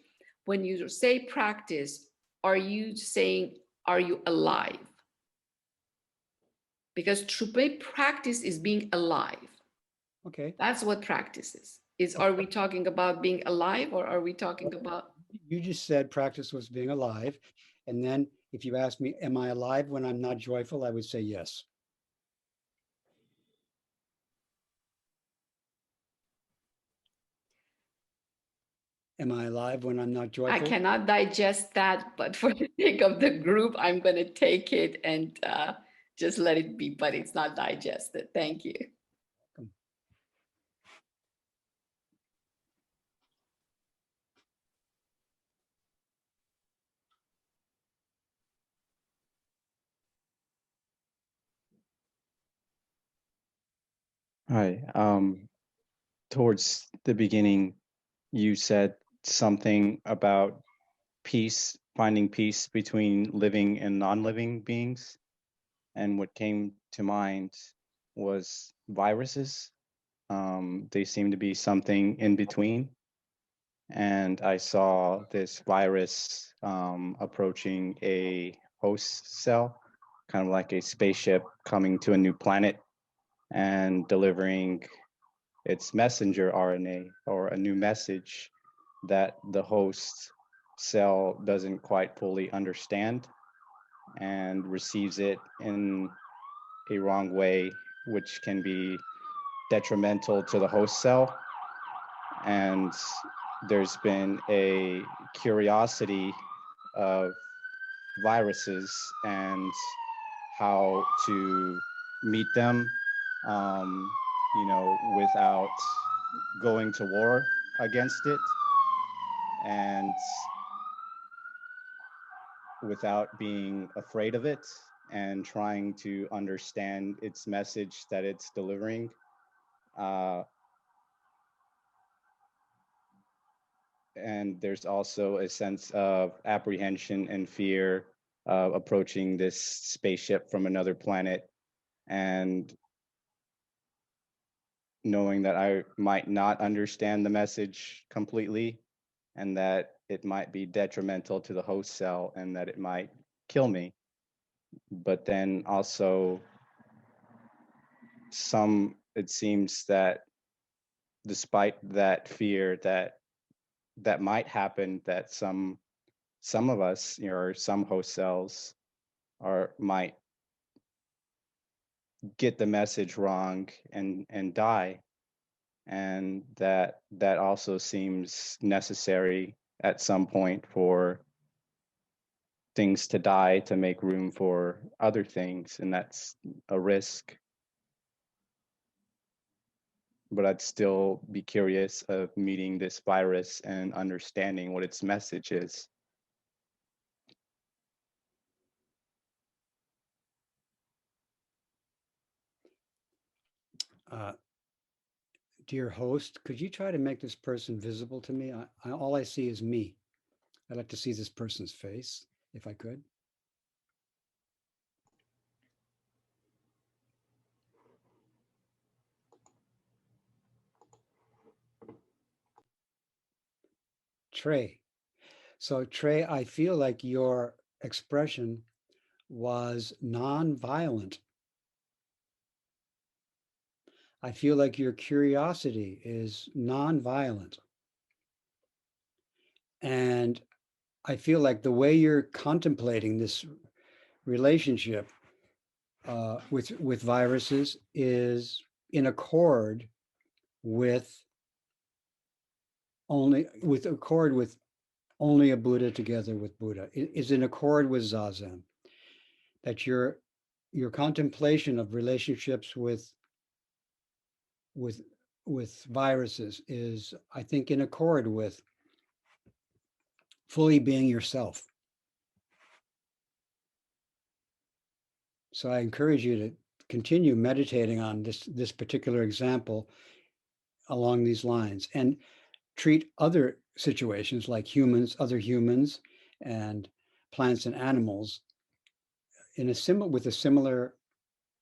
D: When you say practice, are you saying, are you alive? Because true practice is being alive.
A: Okay.
D: That's what practice is. Are we talking about being alive, or are we talking about?
A: You just said practice was being alive. And then if you ask me, am I alive when I'm not joyful? I would say yes. Am I alive when I'm not joyful?
D: I cannot digest that, but for the sake of the group, I'm going to take it and just let it be, but it's not digested. Thank you.
E: Hi. Towards the beginning, you said something about peace, finding peace between living and non-living beings. And what came to mind was viruses. They seem to be something in between. And I saw this virus approaching a host cell, kind of like a spaceship coming to a new planet and delivering its messenger RNA or a new message that the host cell doesn't quite fully understand and receives it in a wrong way, which can be detrimental to the host cell. And there's been a curiosity of viruses and how to meet them, without going to war against it and without being afraid of it, and trying to understand its message that it's delivering. And there's also a sense of apprehension and fear of approaching this spaceship from another planet and knowing that I might not understand the message completely and that it might be detrimental to the host cell and that it might kill me. But then also it seems that despite that fear, that that might happen, that some of us, or some host cells might get the message wrong and die. And that also seems necessary at some point for things to die to make room for other things, and that's a risk. But I'd still be curious of meeting this virus and understanding what its message is.
A: Dear host, could you try to make this person visible to me? All I see is me. I'd like to see this person's face, if I could. Trey. So Trey, I feel like your expression was non-violent. I feel like your curiosity is non-violent. And I feel like the way you're contemplating this relationship with viruses is in accord with only a Buddha together with Buddha. It is in accord with Zazen. That your contemplation of relationships with viruses is, I think, in accord with fully being yourself. So I encourage you to continue meditating on this particular example along these lines, and treat other situations like other humans and plants and animals with a similar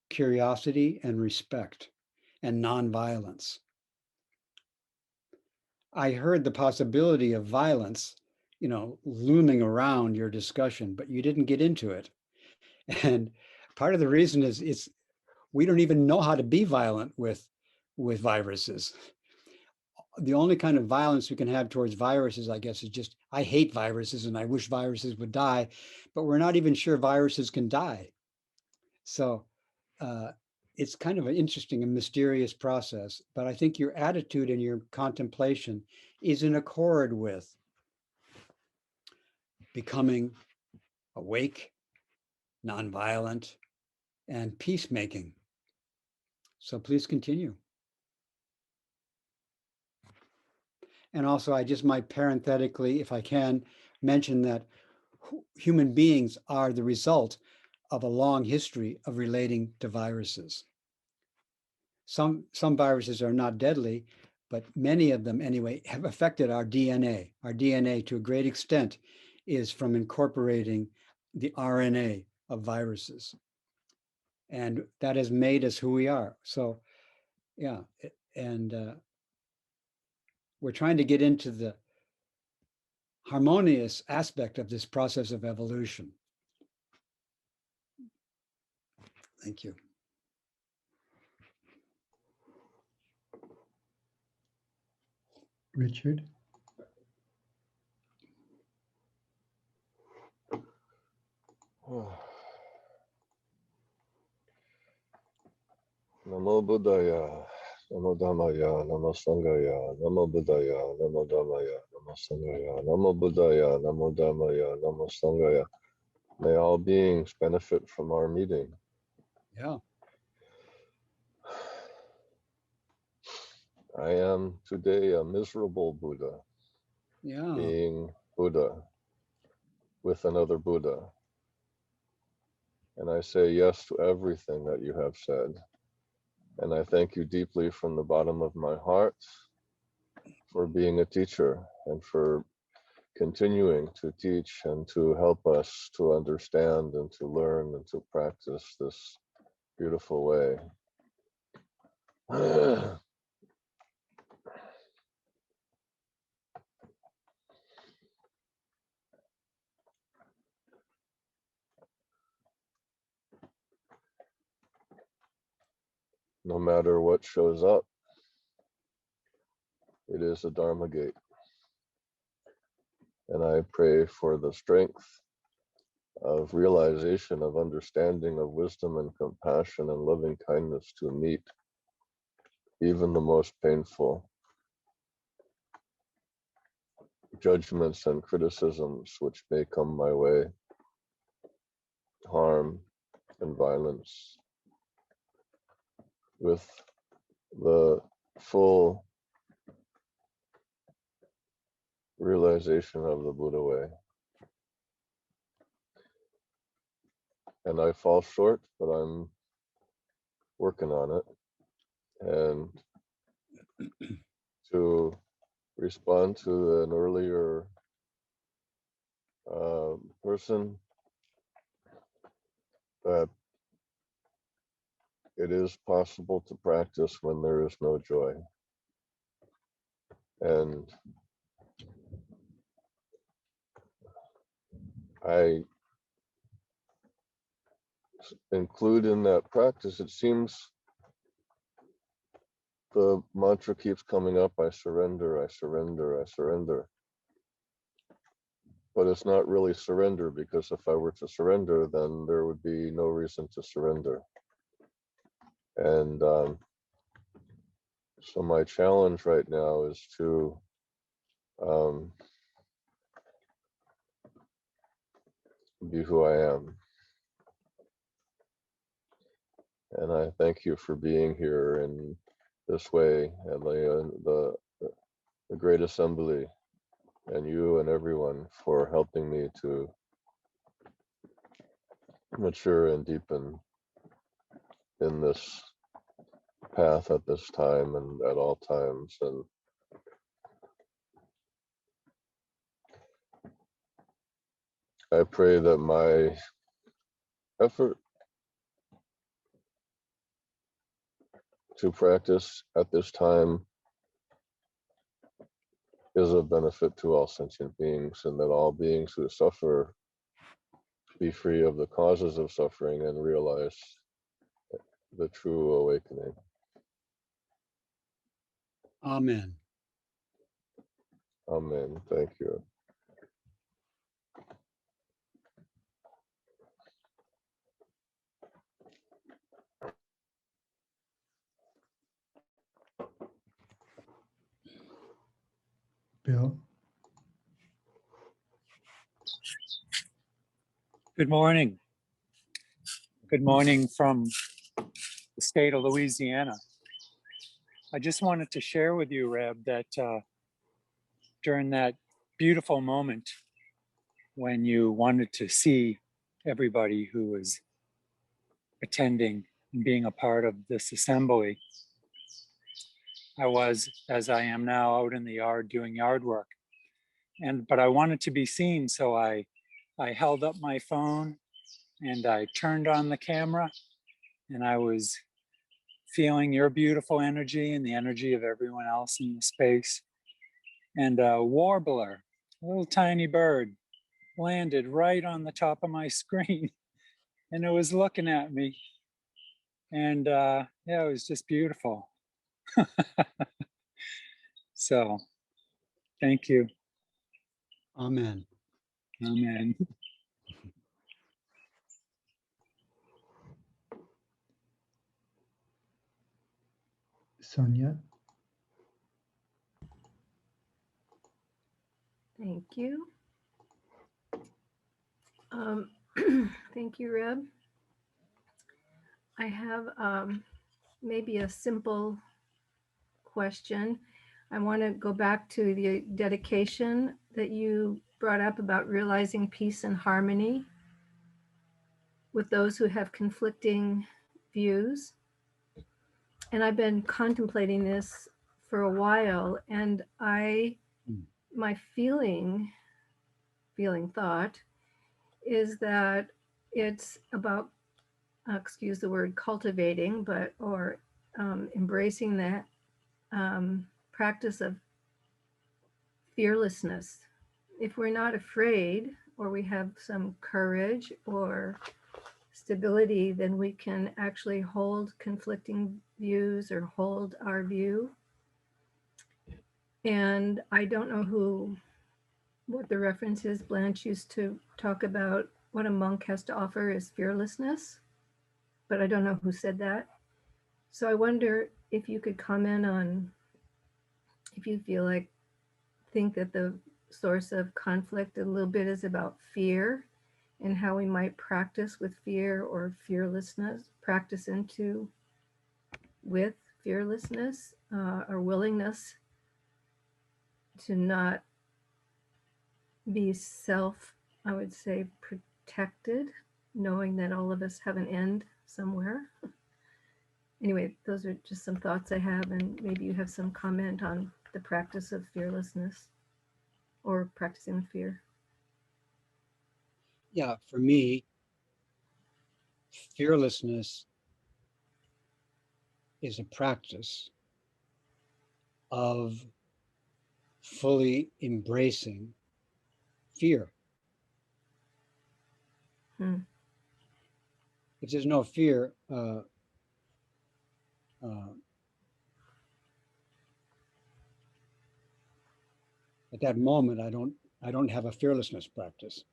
A: curiosity and respect and nonviolence. I heard the possibility of violence, looming around your discussion, but you didn't get into it. And part of the reason is we don't even know how to be violent with viruses. The only kind of violence we can have towards viruses, I guess, is just, I hate viruses and I wish viruses would die, but we're not even sure viruses can die. So it's kind of an interesting and mysterious process, but I think your attitude and your contemplation is in accord with becoming awake, nonviolent, and peacemaking. So please continue. And also, I just might parenthetically, if I can, mention that human beings are the result of a long history of relating to viruses. Some viruses are not deadly, but many of them anyway have affected our DNA. Our DNA, to a great extent, is from incorporating the RNA of viruses. And that has made us who we are. So, yeah, and we're trying to get into the harmonious aspect of this process of evolution. Thank you.
B: Richard.
F: Namo Buddhaya, Namo Dhammaya, Namo Sanghaya, Namo Buddhaya, Namo Dhammaya, Namo Sanghaya, Namo Buddhaya, Namo Dhammaya, Namo Sanghaya. May all beings benefit from our meeting.
A: Yeah.
F: I am today a miserable Buddha,
A: Yeah.
F: being Buddha with another Buddha. And I say yes to everything that you have said. And I thank you deeply from the bottom of my heart for being a teacher and for continuing to teach and to help us to understand and to learn and to practice this beautiful way. No matter what shows up, it is a Dharma gate. And I pray for the strength of realization, of understanding, of wisdom and compassion and loving kindness to meet even the most painful judgments and criticisms which may come my way, harm and violence, with the full realization of the Buddha way. And I fall short, but I'm working on it. And to respond to an earlier person, that it is possible to practice when there is no joy. And I include in that practice, it seems the mantra keeps coming up, I surrender, I surrender, I surrender. But it's not really surrender, because if I were to surrender, then there would be no reason to surrender. And so my challenge right now is to be who I am. And I thank you for being here in this way, and the Great Assembly, and you and everyone for helping me to mature and deepen in this path at this time and at all times. And I pray that my effort to practice at this time is of benefit to all sentient beings, and that all beings who suffer be free of the causes of suffering and realize the true awakening.
A: Amen.
F: Amen. Thank you.
B: Bill?
G: Good morning. Good morning from the state of Louisiana. I just wanted to share with you, Reb, that during that beautiful moment when you wanted to see everybody who was attending and being a part of this assembly, I was, as I am now, out in the yard doing yard work. But I wanted to be seen, so I held up my phone and I turned on the camera, and I was feeling your beautiful energy and the energy of everyone else in the space. And a warbler, a little tiny bird, landed right on the top of my screen, and it was looking at me. And yeah, it was just beautiful. So thank you.
A: Amen.
G: Amen.
B: Sonia?
H: Thank you. Thank you, Reb. I have maybe a simple question. I want to go back to the dedication that you brought up about realizing peace and harmony with those who have conflicting views. And I've been contemplating this for a while, and my feeling thought is that it's about, excuse the word cultivating, or embracing that practice of fearlessness. If we're not afraid, or we have some courage or stability, then we can actually hold conflicting views or hold our view. And I don't know who what the reference is. Blanche used to talk about what a monk has to offer is fearlessness, but I don't know who said that. So I wonder if you could comment on if you think that the source of conflict a little bit is about fear and how we might practice with fear or fearlessness, practice into with fearlessness or willingness to not be I would say, protected, knowing that all of us have an end somewhere. Anyway, those are just some thoughts I have, and maybe you have some comment on the practice of fearlessness or practicing with fear.
A: Yeah, for me, fearlessness is a practice of fully embracing fear. If there's no fear, at that moment, I don't have a fearlessness practice.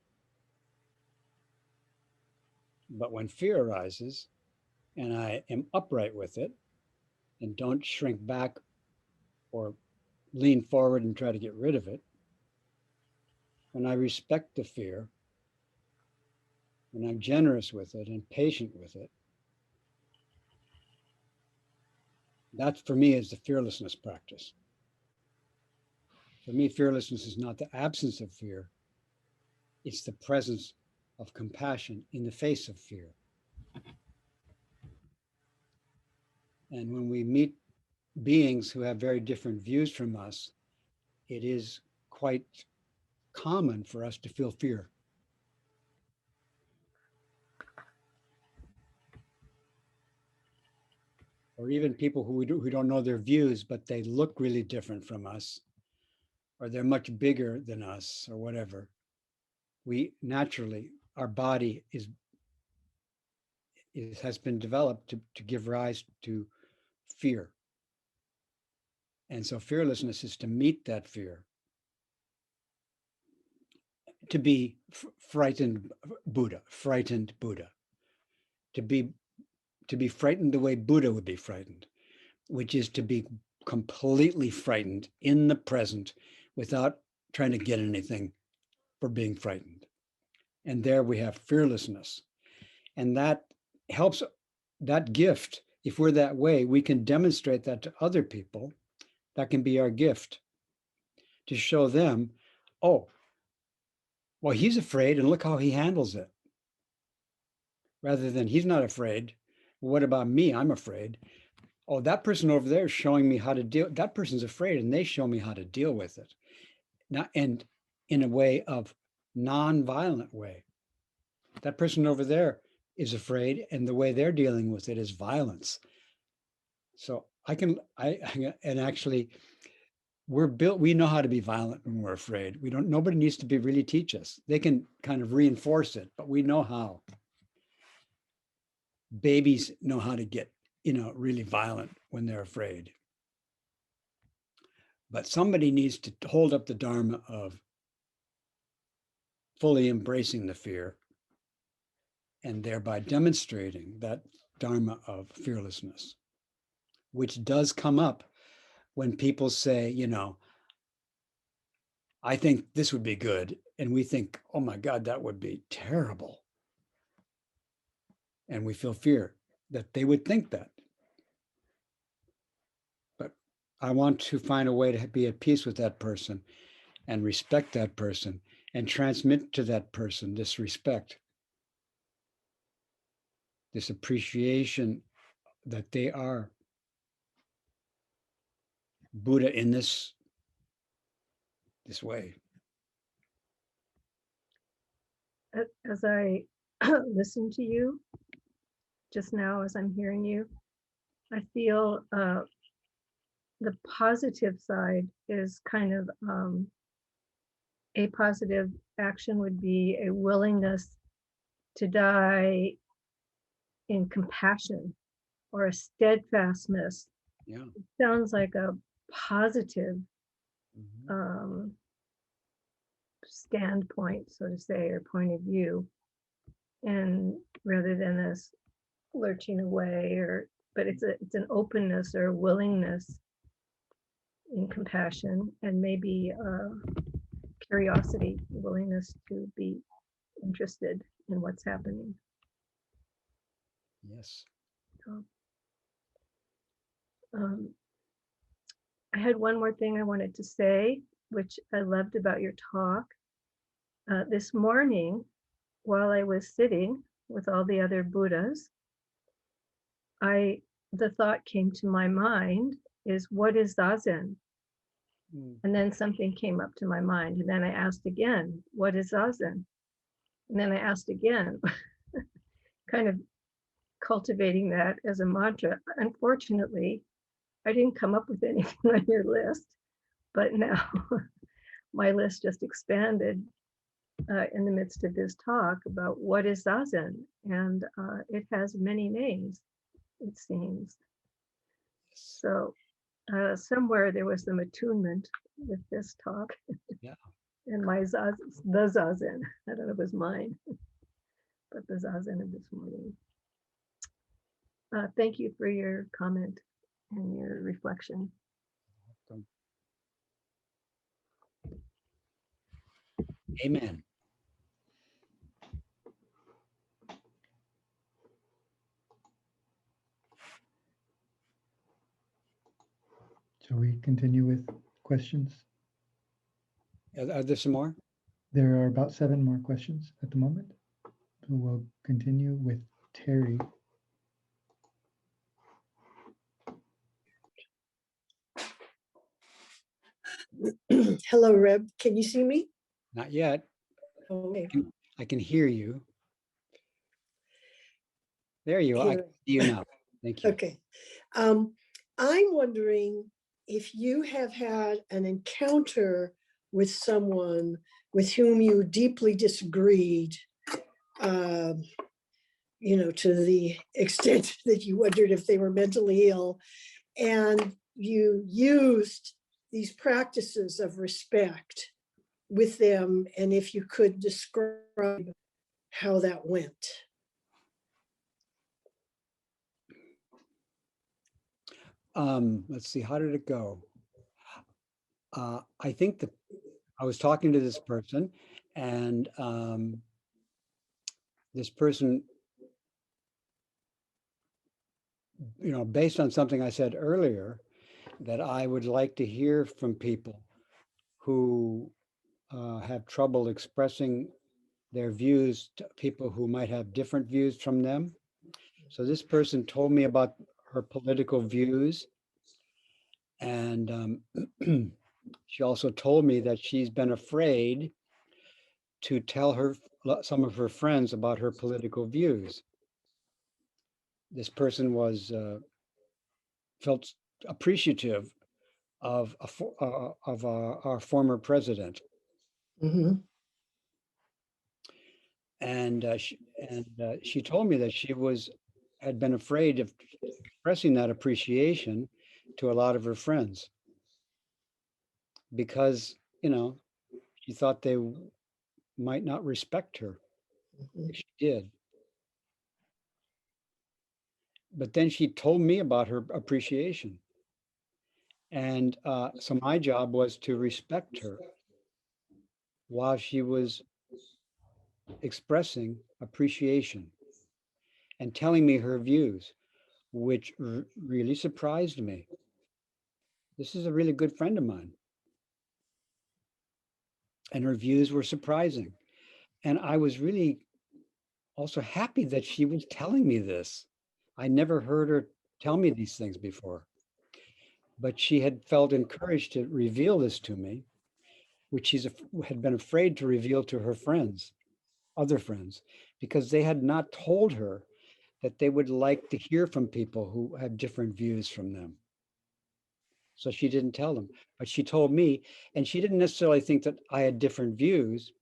A: But when fear arises and I am upright with it and don't shrink back or lean forward and try to get rid of it, when I respect the fear, when I'm generous with it and patient with it, that for me is the fearlessness practice. For me, fearlessness is not the absence of fear, it's the presence of compassion in the face of fear. And when we meet beings who have very different views from us, it is quite common for us to feel fear. Or even people who don't know their views, but they look really different from us, or they're much bigger than us, or whatever. We naturally, our body has been developed to give rise to fear. And so fearlessness is to meet that fear, to be frightened Buddha, to be frightened the way Buddha would be frightened, which is to be completely frightened in the present without trying to get anything for being frightened. And there we have fearlessness. And that helps, that gift, if we're that way, we can demonstrate that to other people. That can be our gift to show them, oh, well, he's afraid and look how he handles it. Rather than he's not afraid. What about me? I'm afraid. Oh, that person over there is showing me how to deal. That person's afraid and they show me how to deal with it. Now, and in a way of non-violent way. That person over there is afraid and the way they're dealing with it is violence. So and actually we know how to be violent when we're afraid. Nobody needs to really teach us. They can kind of reinforce it, but we know how. Babies know how to get, really violent when they're afraid. But somebody needs to hold up the Dharma of fully embracing the fear and thereby demonstrating that Dharma of fearlessness, which does come up when people say, I think this would be good. And we think, oh my God, that would be terrible. And we feel fear that they would think that. But I want to find a way to be at peace with that person and respect that person and transmit to that person this respect, this appreciation that they are Buddha in this way.
H: As I listen to you just now, as I'm hearing you, I feel the positive side is kind of a positive action would be a willingness to die in compassion or a steadfastness.
A: Yeah.
H: It sounds like a positive standpoint, so to say, or point of view, and rather than this lurching away, but it's an openness or a willingness in compassion, and maybe curiosity, willingness to be interested in what's happening.
A: Yes.
H: So, I had one more thing I wanted to say, which I loved about your talk. This morning, while I was sitting with all the other Buddhas, the thought came to my mind is, what is Zazen? And then something came up to my mind. And then I asked again, what is Zazen? And then I asked again, kind of cultivating that as a mantra. Unfortunately, I didn't come up with anything on your list, but now my list just expanded in the midst of this talk about what is Zazen. And it has many names, it seems. So somewhere there was some attunement with this talk.
A: Yeah.
H: And the Zazen, I don't know if it was mine, but the Zazen of this morning. Thank you for your comment and your reflection.
A: Amen.
B: Shall we continue with questions?
A: Are there some more?
B: There are about 7 more questions at the moment. So we'll continue with Terry.
I: Hello, Reb. Can you see me?
A: Not yet.
I: Okay.
A: I can hear you. There you are. I can see you now. Thank you.
I: Okay. I'm wondering if you have had an encounter with someone with whom you deeply disagreed, to the extent that you wondered if they were mentally ill, and you used these practices of respect with them, and if you could describe how that went.
A: Let's see, how did it go? I think that I was talking to this person, and this person, based on something I said earlier, that I would like to hear from people who have trouble expressing their views to people who might have different views from them. So this person told me about her political views, and she also told me that she's been afraid to tell some of her friends about her political views. This person felt appreciative of our former president.
I: Mm-hmm.
A: And she told me that she had been afraid of expressing that appreciation to a lot of her friends because, she thought they might not respect her if she did. But then she told me about her appreciation. And so my job was to respect her while she was expressing appreciation and telling me her views, which really surprised me. This is a really good friend of mine. And her views were surprising. And I was really also happy that she was telling me this. I never heard her tell me these things before. But she had felt encouraged to reveal this to me, which she had been afraid to reveal to her friends, other friends, because they had not told her that they would like to hear from people who have different views from them. So she didn't tell them, but she told me, and she didn't necessarily think that I had different views,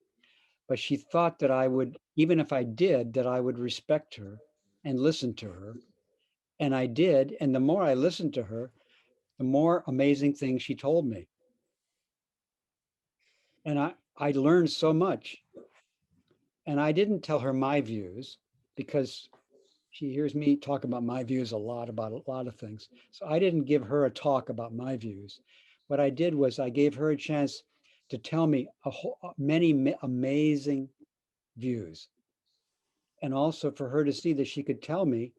A: but she thought that I would, even if I did, that I would respect her and listen to her. And I did. And the more I listened to her, the more amazing things she told me. And I learned so much. And I didn't tell her my views because she hears me talk about my views a lot about a lot of things. So I didn't give her a talk about my views. What I did was I gave her a chance to tell me many amazing views. And also for her to see that she could tell me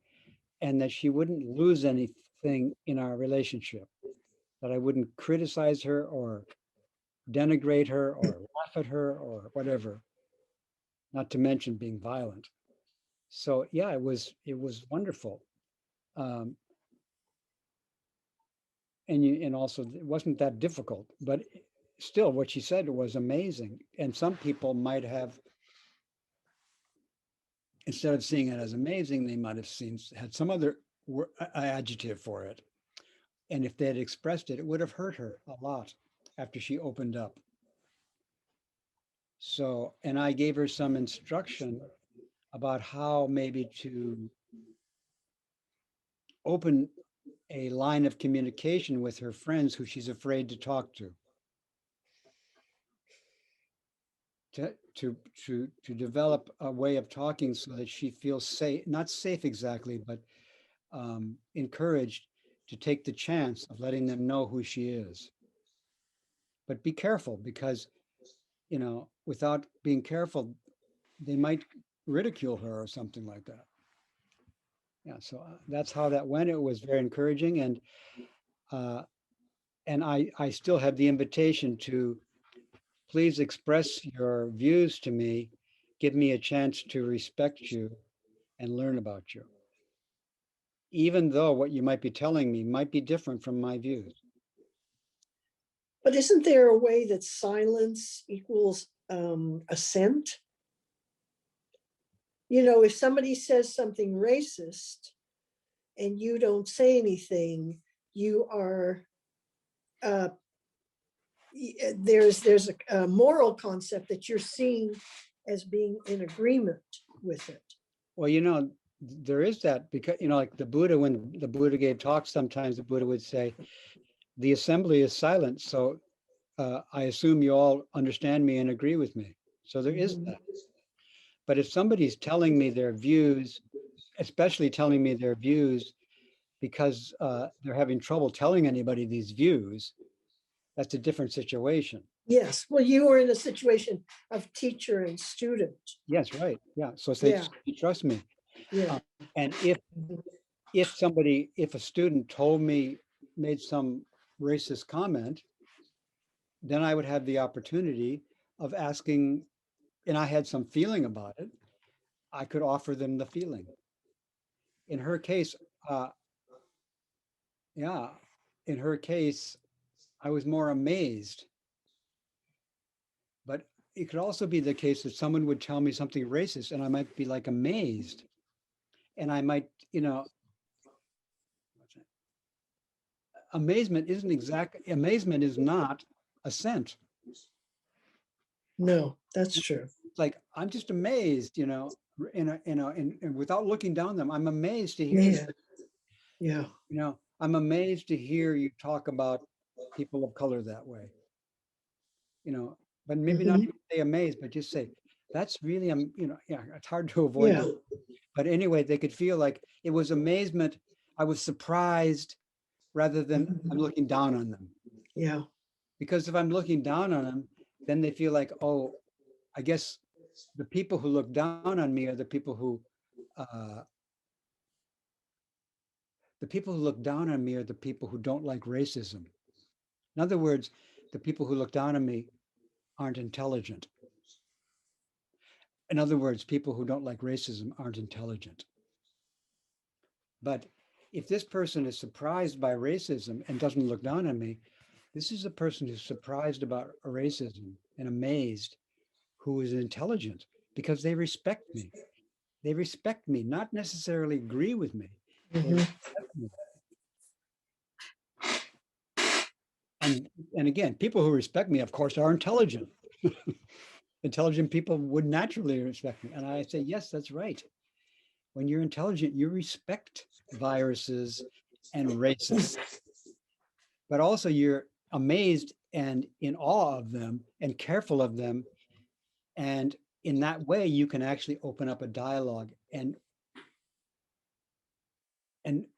A: and that she wouldn't lose anything in our relationship, that I wouldn't criticize her or denigrate her or laugh at her or whatever, not to mention being violent. So yeah, it was wonderful. Um, and also it wasn't that difficult, but still what she said was amazing. And some people might have, instead of seeing it as amazing, they might have had some other adjective for it. And if they had expressed it, it would have hurt her a lot after she opened up. So, and I gave her some instruction about how maybe to open a line of communication with her friends who she's afraid to talk to. To develop a way of talking so that she feels safe, not safe exactly, but encouraged to take the chance of letting them know who she is. But be careful because, without being careful, they might ridicule her or something like that. Yeah, so that's how that went. It was very encouraging, and I still have the invitation to please express your views to me. Give me a chance to respect you and learn about you, even though what you might be telling me might be different from my views.
I: But isn't there a way that silence equals assent? If somebody says something racist and you don't say anything, you are there's a moral concept that you're seeing as being in agreement with it.
A: Well, there is that because, like the Buddha, when the Buddha gave talks, sometimes the Buddha would say, the assembly is silent. So I assume you all understand me and agree with me. So there is that. But if somebody's telling me their views, especially telling me their views because they're having trouble telling anybody these views, that's a different situation.
I: Yes. Well, you were in a situation of teacher and student.
A: Yes, right. Yeah. So say, you trust me.
I: Yeah.
A: And if a student made some racist comment, then I would have the opportunity of asking, and I had some feeling about it, I could offer them the feeling. In her case, in her case, I was more amazed. But it could also be the case that someone would tell me something racist and I might be like amazed. And I might, amazement is not assent.
I: No, that's true.
A: Like, I'm just amazed, and without looking down them, I'm amazed to hear.
I: Yeah.
A: I'm amazed to hear you talk about people of color that way. But maybe not even say amazed, but just say, that's really, it's hard to avoid.
I: Yeah.
A: But anyway, they could feel like it was amazement. I was surprised rather than I'm looking down on them.
I: Yeah.
A: Because if I'm looking down on them, then they feel like, oh, I guess the people who look down on me are the people who look down on me are the people who don't like racism. In other words, the people who look down on me aren't intelligent. In other words, people who don't like racism aren't intelligent. But if this person is surprised by racism and doesn't look down on me, this is a person who's surprised about racism and amazed, who is intelligent because they respect me. They respect me, not necessarily agree with me. They respect me. And again, people who respect me, of course, are intelligent. Intelligent people would naturally respect me. And I say, yes, that's right. When you're intelligent, you respect viruses and races. But also you're amazed and in awe of them and careful of them. And in that way, you can actually open up a dialogue and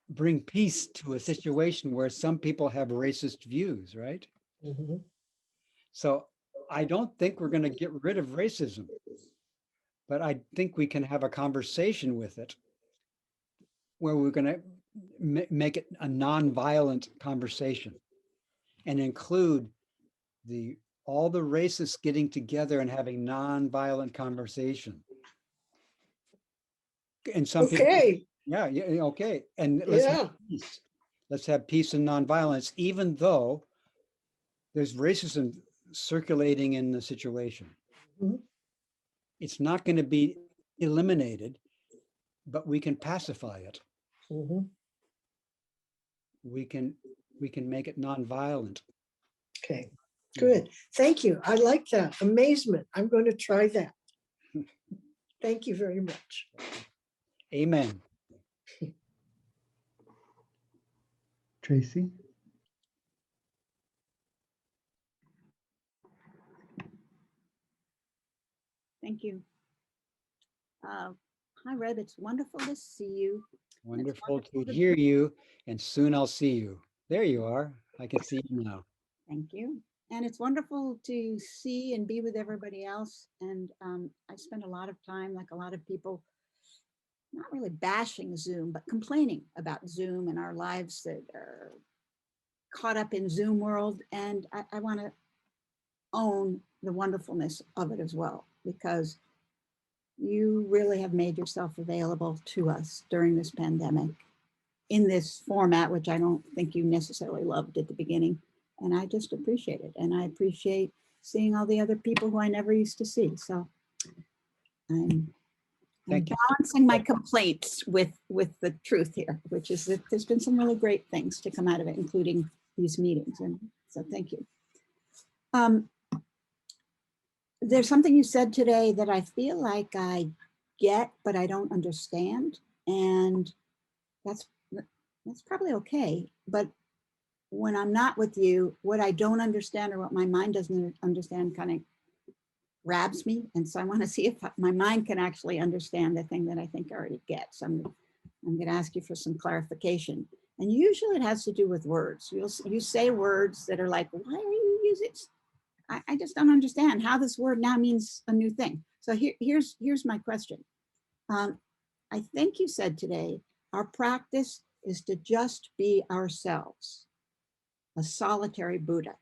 A: bring peace to a situation where some people have racist views, right?
I: Mhm.
A: So I don't think we're going to get rid of racism, but I think we can have a conversation with it where we're going to make it a non-violent conversation and include all the racists getting together and having non-violent conversation. And some people,
I: Okay,
A: yeah, okay. And let's
I: yeah.
A: have peace. Let's have peace and nonviolence, even though there's racism circulating in the situation.
I: Mhm.
A: It's not going to be eliminated, but we can pacify it.
I: Mhm.
A: We can make it nonviolent.
I: Okay, good. Thank you. I like that. Amazement. I'm going to try that. Thank you very much.
A: Amen.
B: Tracy?
J: Thank you. Hi, Reb. It's wonderful to see you.
A: Wonderful to hear you, and soon I'll see you. There you are. I can see you now.
J: Thank you. And it's wonderful to see and be with everybody else. And I spend a lot of time, like a lot of people, not really bashing Zoom, but complaining about Zoom and our lives that are caught up in Zoom world. And I want to own the wonderfulness of it as well, because you really have made yourself available to us during this pandemic in this format, which I don't think you necessarily loved at the beginning. And I just appreciate it. And I appreciate seeing all the other people who I never used to see. So I'm
A: Thank you.
J: balancing my complaints with the truth here, which is that there's been some really great things to come out of it, including these meetings. And so thank you. There's something you said today that I feel like I get, but I don't understand. And that's probably okay. But when I'm not with you, what I don't understand or what my mind doesn't understand kind of grabs me. And so I want to see if my mind can actually understand the thing that I think I already get. So I'm going to ask you for some clarification. And usually it has to do with words. You say words that are like, why are you using it? I just don't understand how this word now means a new thing. So here's my question. I think you said today, our practice is to just be ourselves, a solitary Buddha.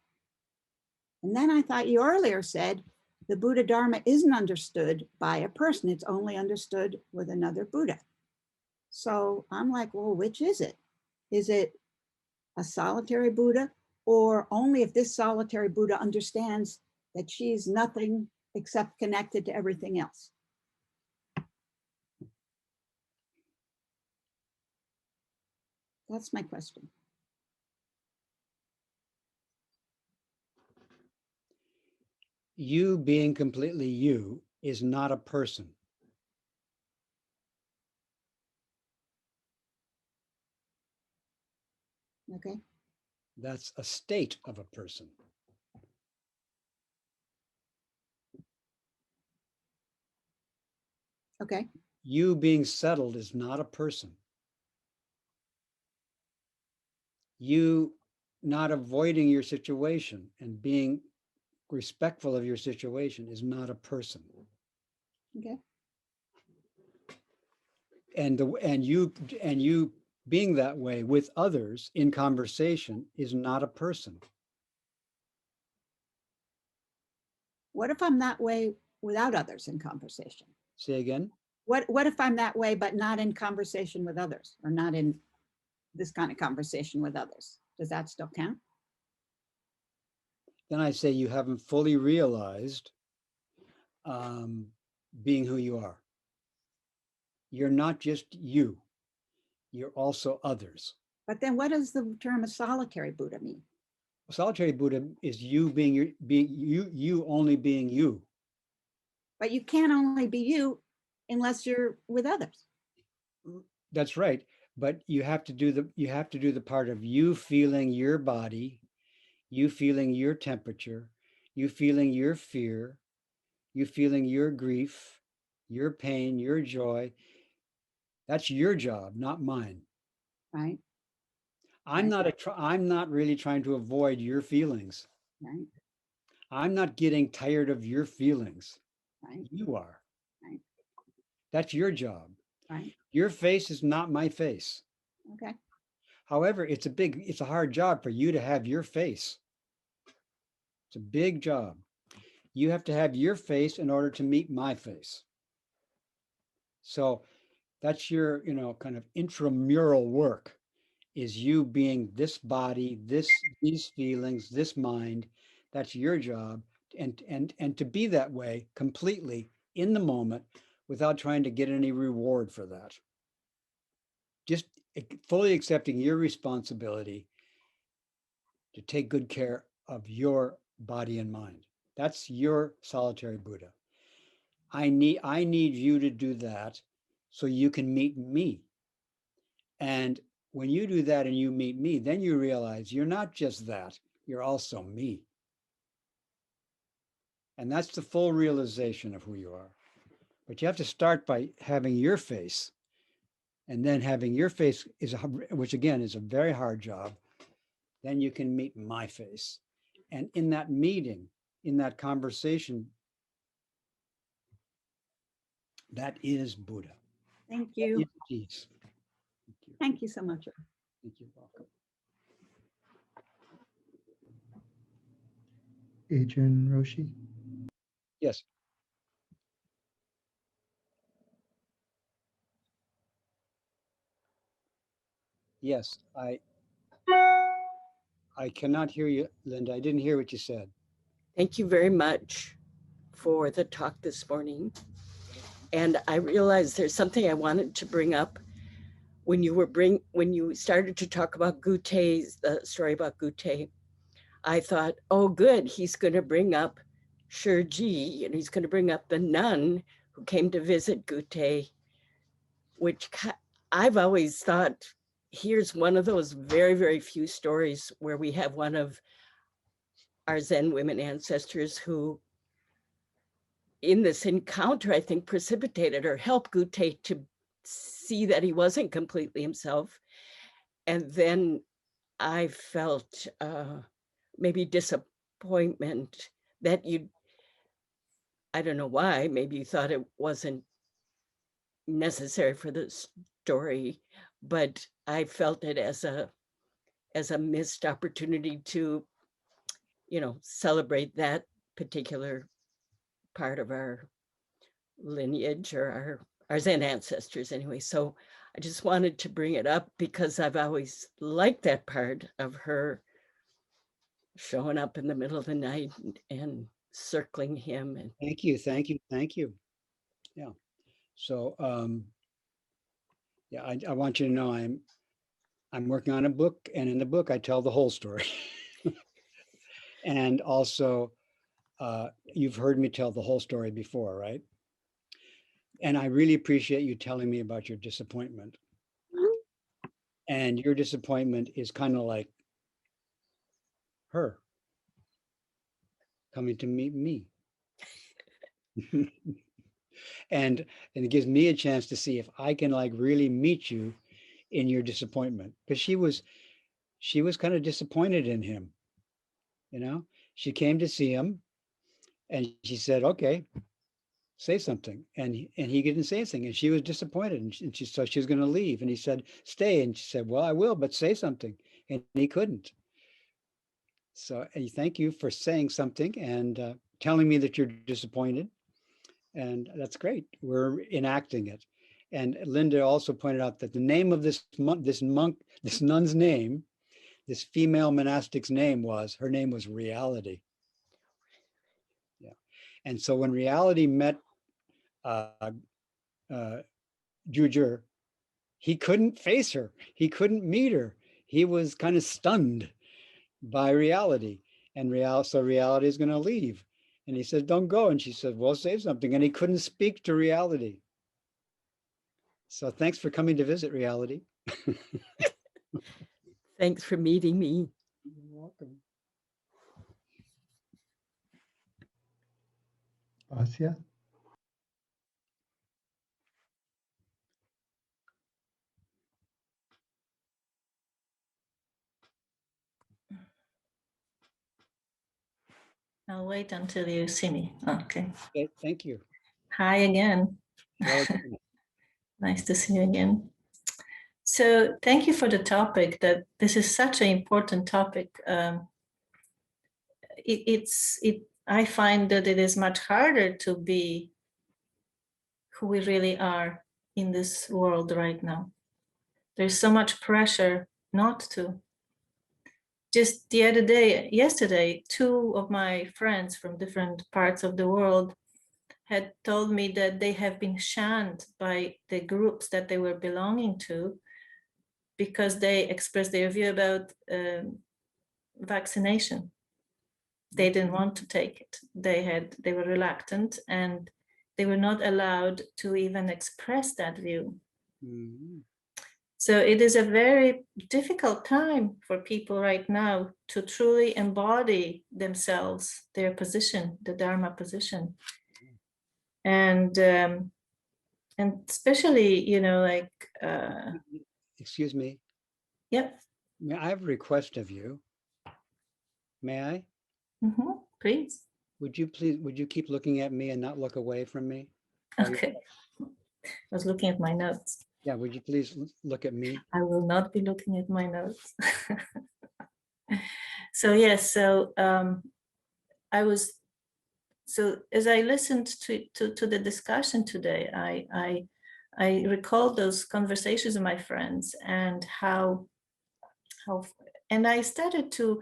J: And then I thought you earlier said the Buddha Dharma isn't understood by a person. It's only understood with another Buddha. So I'm like, well, which is it? Is it a solitary Buddha, or only if this solitary Buddha understands that she's nothing except connected to everything else? That's my question.
A: You being completely you is not a person.
J: Okay.
A: That's a state of a person.
J: Okay.
A: You being settled is not a person. You not avoiding your situation and being respectful of your situation is not a person.
J: Okay.
A: And you being that way with others in conversation is not a person.
J: What if I'm that way without others in conversation?
A: Say again?
J: What if I'm that way, but not in conversation with others, or not in this kind of conversation with others? Does that still count?
A: Then I say you haven't fully realized being who you are. You're not just you. You're also others.
J: But then what does the term a solitary Buddha mean?
A: Solitary Buddha is you being you only being you.
J: But you can't only be you unless you're with others.
A: That's right. But you have to do the part of you feeling your body you feeling your temperature, you feeling your fear, you feeling your grief, your pain, your joy. That's your job, not mine.
J: Right.
A: I'm not really trying to avoid your feelings.
J: Right.
A: I'm not getting tired of your feelings.
J: Right.
A: You are.
J: Right.
A: That's your job.
J: Right.
A: Your face is not my face.
J: Okay.
A: However, it's a hard job for you to have your face. It's a big job. You have to have your face in order to meet my face. So that's your, kind of intramural work, is you being this body, these feelings, this mind. That's your job. And to be that way completely in the moment without trying to get any reward for that. Just fully accepting your responsibility to take good care of your body and mind. That's your solitary Buddha. I need you to do that so you can meet me. And when you do that and you meet me, then you realize you're not just that, you're also me. And that's the full realization of who you are. But you have to start by having your face. And then having your face which again is a very hard job. Then you can meet my face. And in that meeting, in that conversation, that is Buddha.
J: Thank
A: That
J: you.
A: is peace. Thank you.
J: Thank you so much.
A: Thank you. Welcome.
B: Adrian Roshi.
A: Yes. Yes. I cannot hear you, Linda. I didn't hear what you said.
K: Thank you very much for the talk this morning. And I realized there's something I wanted to bring up when you started to talk about Gutei's, the story about Gutei. I thought, oh, good, he's going to bring up Shurji, and he's going to bring up the nun who came to visit Gutei, which I've always thought, here's one of those very, very few stories where we have one of our Zen women ancestors who, in this encounter, I think precipitated or helped Gutei to see that he wasn't completely himself. And then I felt maybe disappointment that I don't know why, maybe you thought it wasn't necessary for the story, but I felt it as a missed opportunity to, celebrate that particular part of our lineage or our Zen ancestors anyway. So I just wanted to bring it up because I've always liked that part of her showing up in the middle of the night and circling him. And
A: Thank you. Thank you. Thank you. Yeah. So, yeah, I want you to know I'm working on a book, and in the book I tell the whole story. And also, you've heard me tell the whole story before, right? And I really appreciate you telling me about your disappointment. And your disappointment is kind of like her coming to meet me. and it gives me a chance to see if I can really meet you in your disappointment, because she was kind of disappointed in him. She came to see him and she said, okay, say something. And he didn't say anything, and she was disappointed, and she so she was going to leave, and he said, stay. And she said, well, I will, but say something. And he couldn't. So thank you for saying something and telling me that you're disappointed. And that's great. We're enacting it. And Linda also pointed out that the name of this nun's name, this female monastic's name her name was Reality. Yeah. And so when Reality met Jujur, he couldn't face her. He couldn't meet her. He was kind of stunned by Reality. And so Reality is going to leave. And he said, don't go. And she said, well, say something. And he couldn't speak to Reality. So thanks for coming to visit, Reality.
K: thanks for meeting me.
A: You're welcome.
B: Asya?
L: I'll wait until you see me. Okay.
A: Okay, thank you.
L: Hi again.
A: Hello again.
L: Nice to see you again. So thank you for the topic. That this is such an important topic. I find that it is much harder to be who we really are in this world right now. There's so much pressure not to. Just the other day, yesterday, two of my friends from different parts of the world had told me that they have been shunned by the groups that they were belonging to because they expressed their view about vaccination. They didn't want to take it. They were reluctant, and they were not allowed to even express that view.
A: Mm-hmm.
L: So it is a very difficult time for people right now to truly embody themselves, their position, the Dharma position. And especially, like
A: Excuse me.
L: Yep.
A: May I have a request of you? May I?
L: Please.
A: Would you keep looking at me and not look away from me?
L: Okay. I was looking at my notes.
A: Yeah, would you please look at me?
L: I will not be looking at my notes. So yes, so as I listened to the discussion today, I recalled those conversations with my friends and how and I started to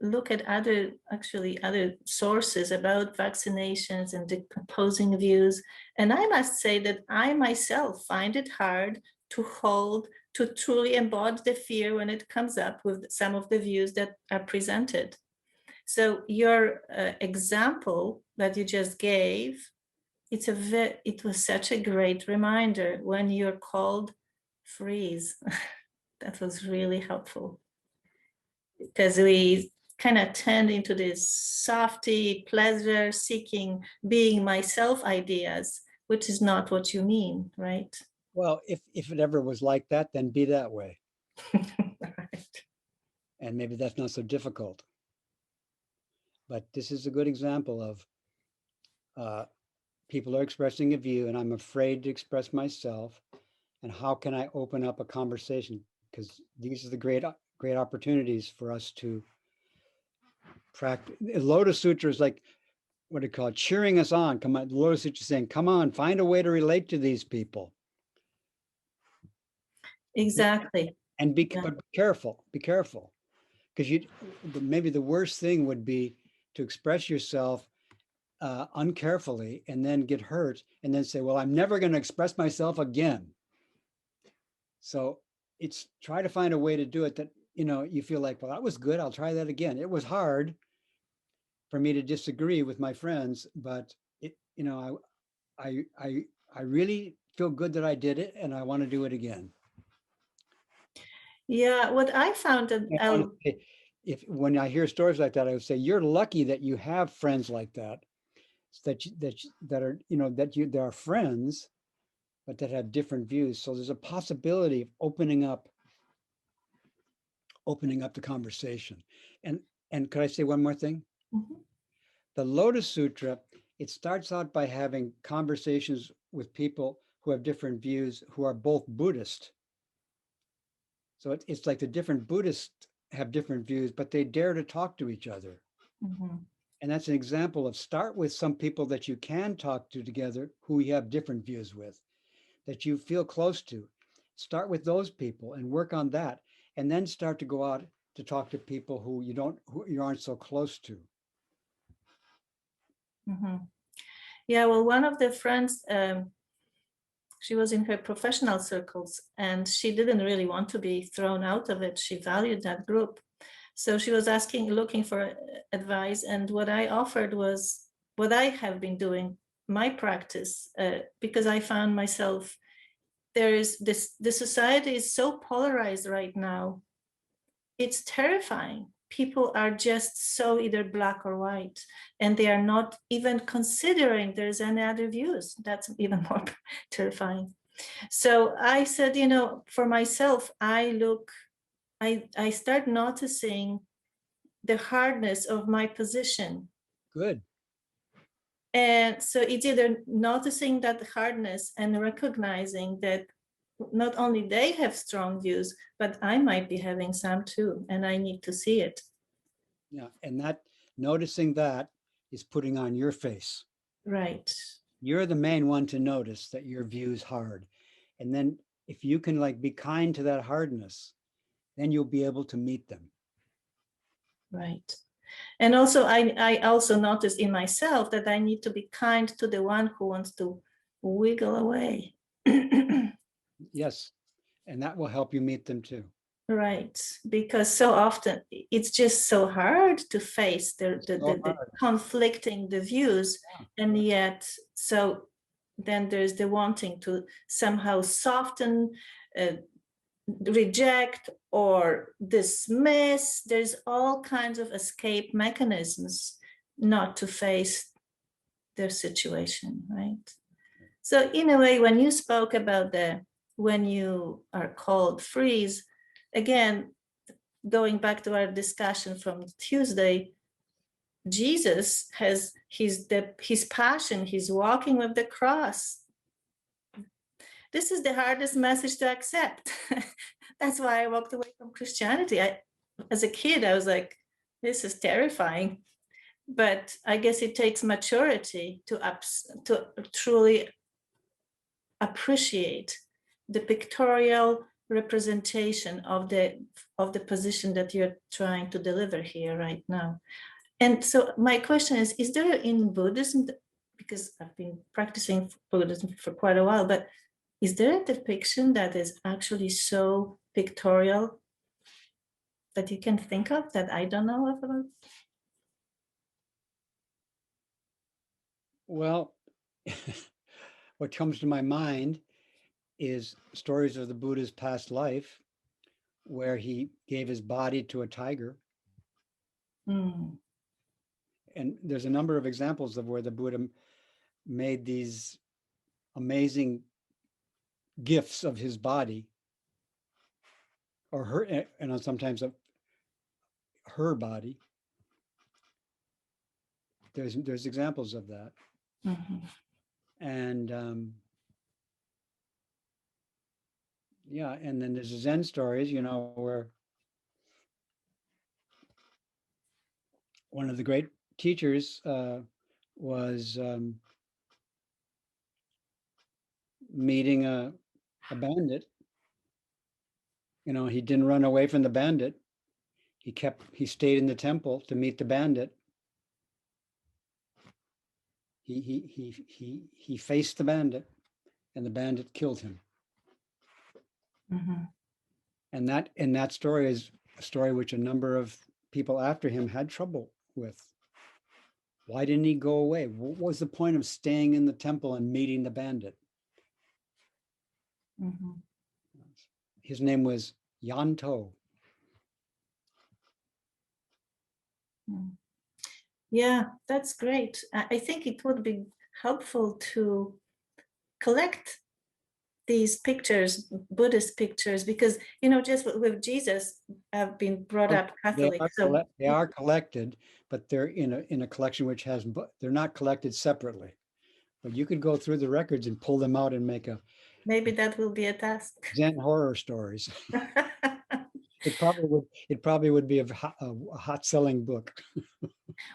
L: look at other sources about vaccinations and decomposing views. And I must say that I myself find it hard to truly embody the fear when it comes up with some of the views that are presented. So your example that you just gave, it was such a great reminder when you're called freeze. That was really helpful, because we kind of tend into this softy, pleasure seeking, being myself ideas, which is not what you mean, right?
A: Well, if it ever was like that, then be that way.
L: Right.
A: And maybe that's not so difficult. But this is a good example of people are expressing a view and I'm afraid to express myself. And how can I open up a conversation? Because these are the great opportunities for us to practice. Lotus Sutra is like, what do you call it? Cheering us on. Come on, Lotus Sutra is saying, come on, find a way to relate to these people.
L: Exactly.
A: And be careful, because maybe the worst thing would be to express yourself uncarefully and then get hurt and then say, well, I'm never going to express myself again. So it's try to find a way to do it that, you feel like, well, that was good. I'll try that again. It was hard for me to disagree with my friends, but I really feel good that I did it and I want to do it again.
L: Yeah, what I found that
A: when I hear stories like that, I would say you're lucky that you have friends like that, that are, there are friends, but that have different views. So there's a possibility of opening up the conversation. And could I say one more thing?
L: Mm-hmm.
A: The Lotus Sutra, it starts out by having conversations with people who have different views, who are both Buddhist. So it's like the different Buddhists have different views, but they dare to talk to each other.
L: Mm-hmm.
A: And that's an example of start with some people that you can talk to together, who you have different views with, that you feel close to. Start with those people and work on that, and then start to go out to talk to people who you aren't so close to.
L: Mm-hmm. Yeah, well, one of the friends, she was in her professional circles and she didn't really want to be thrown out of it. She valued that group. So she was looking for advice. And what I offered was what I have been doing, my practice, because I found myself, the society is so polarized right now. It's terrifying. people are just so either black or white, and they are not even considering there's any other views. That's even more terrifying. So I said, you know, for myself, I start noticing the hardness of my position.
A: Good.
L: And so it's either noticing that hardness and recognizing that not only they have strong views, but I might be having some too, and I need to see it.
A: Yeah, and that noticing that is putting on your face.
L: Right.
A: You're the main one to notice that your view is hard. And then if you can like be kind to that hardness, then you'll be able to meet them.
L: Right. And also I also notice in myself that I need to be kind to the one who wants to wiggle away.
A: Yes. And that will help you meet them too.
L: Right, because so often it's just so hard to face the conflicting the views, and yet so then there's the wanting to somehow soften, reject or dismiss. There's all kinds of escape mechanisms not to face their situation, right? So in a way, when you spoke about when you are called freeze, again, going back to our discussion from Tuesday, Jesus has his passion, he's walking with the cross. This is the hardest message to accept. That's why I walked away from Christianity. As a kid, I was like, this is terrifying. But I guess it takes maturity to truly appreciate the pictorial representation of the position that you're trying to deliver here right now. And so my question is there in Buddhism, because I've been practicing Buddhism for quite a while, but is there a depiction that is actually so pictorial that you can think of that I don't know of about?
A: Well, what comes to my mind is stories of the Buddha's past life, where he gave his body to a tiger.
L: Mm.
A: And there's a number of examples of where the Buddha made these amazing gifts of his body, or her, and sometimes of her body. There's examples of that.
L: Mm-hmm.
A: And yeah, and then there's Zen stories, you know, where one of the great teachers was meeting a bandit. You know, he didn't run away from the bandit. He stayed in the temple to meet the bandit. He faced the bandit, and the bandit killed him.
L: Mm-hmm.
A: And that story is a story which a number of people after him had trouble with. Why didn't he go away? What was the point of staying in the temple and meeting the bandit?
L: Mm-hmm.
A: His name was Yanto.
L: Yeah, that's great. I think it would be helpful to collect these pictures, Buddhist pictures, because, you know, just with Jesus, I've been brought up Catholic.
A: They are collected, but they're in a collection which has, they're not collected separately. But you could go through the records and pull them out and make a.
L: Maybe that will be a task.
A: Zen horror stories. It probably would be a hot selling book.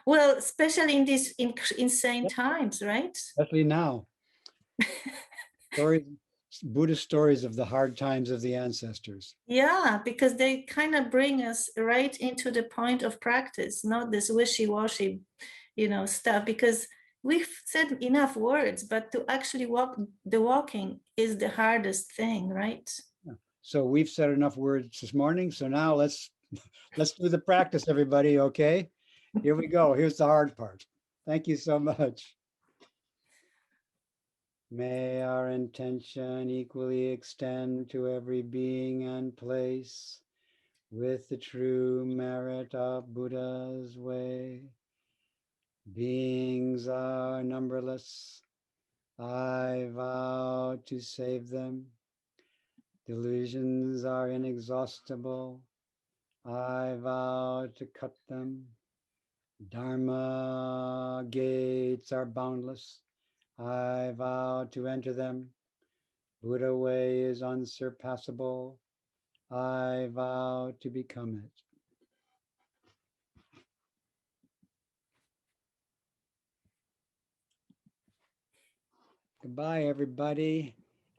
L: Well, especially in these insane times, right?
A: Especially now. Buddhist stories of the hard times of the ancestors.
L: Yeah, because they kind of bring us right into the point of practice, not this wishy-washy, you know, stuff, because we've said enough words, but to actually walk the walking is the hardest thing, right?
A: Yeah. So we've said enough words this morning. So now let's do the practice, everybody. Okay, here we go. Here's the hard part. Thank you so much. May our intention equally extend to every being and place. with the true merit of Buddha's way. Beings are numberless. I vow to save them. Delusions are inexhaustible. I vow to cut them. Dharma gates are boundless. I vow to enter them. Buddha way is unsurpassable. I vow to become it. Goodbye, everybody.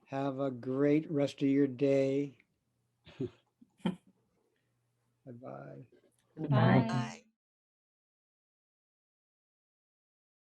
A: Have a great rest of your day. Bye-bye.
B: Good night.
L: Bye.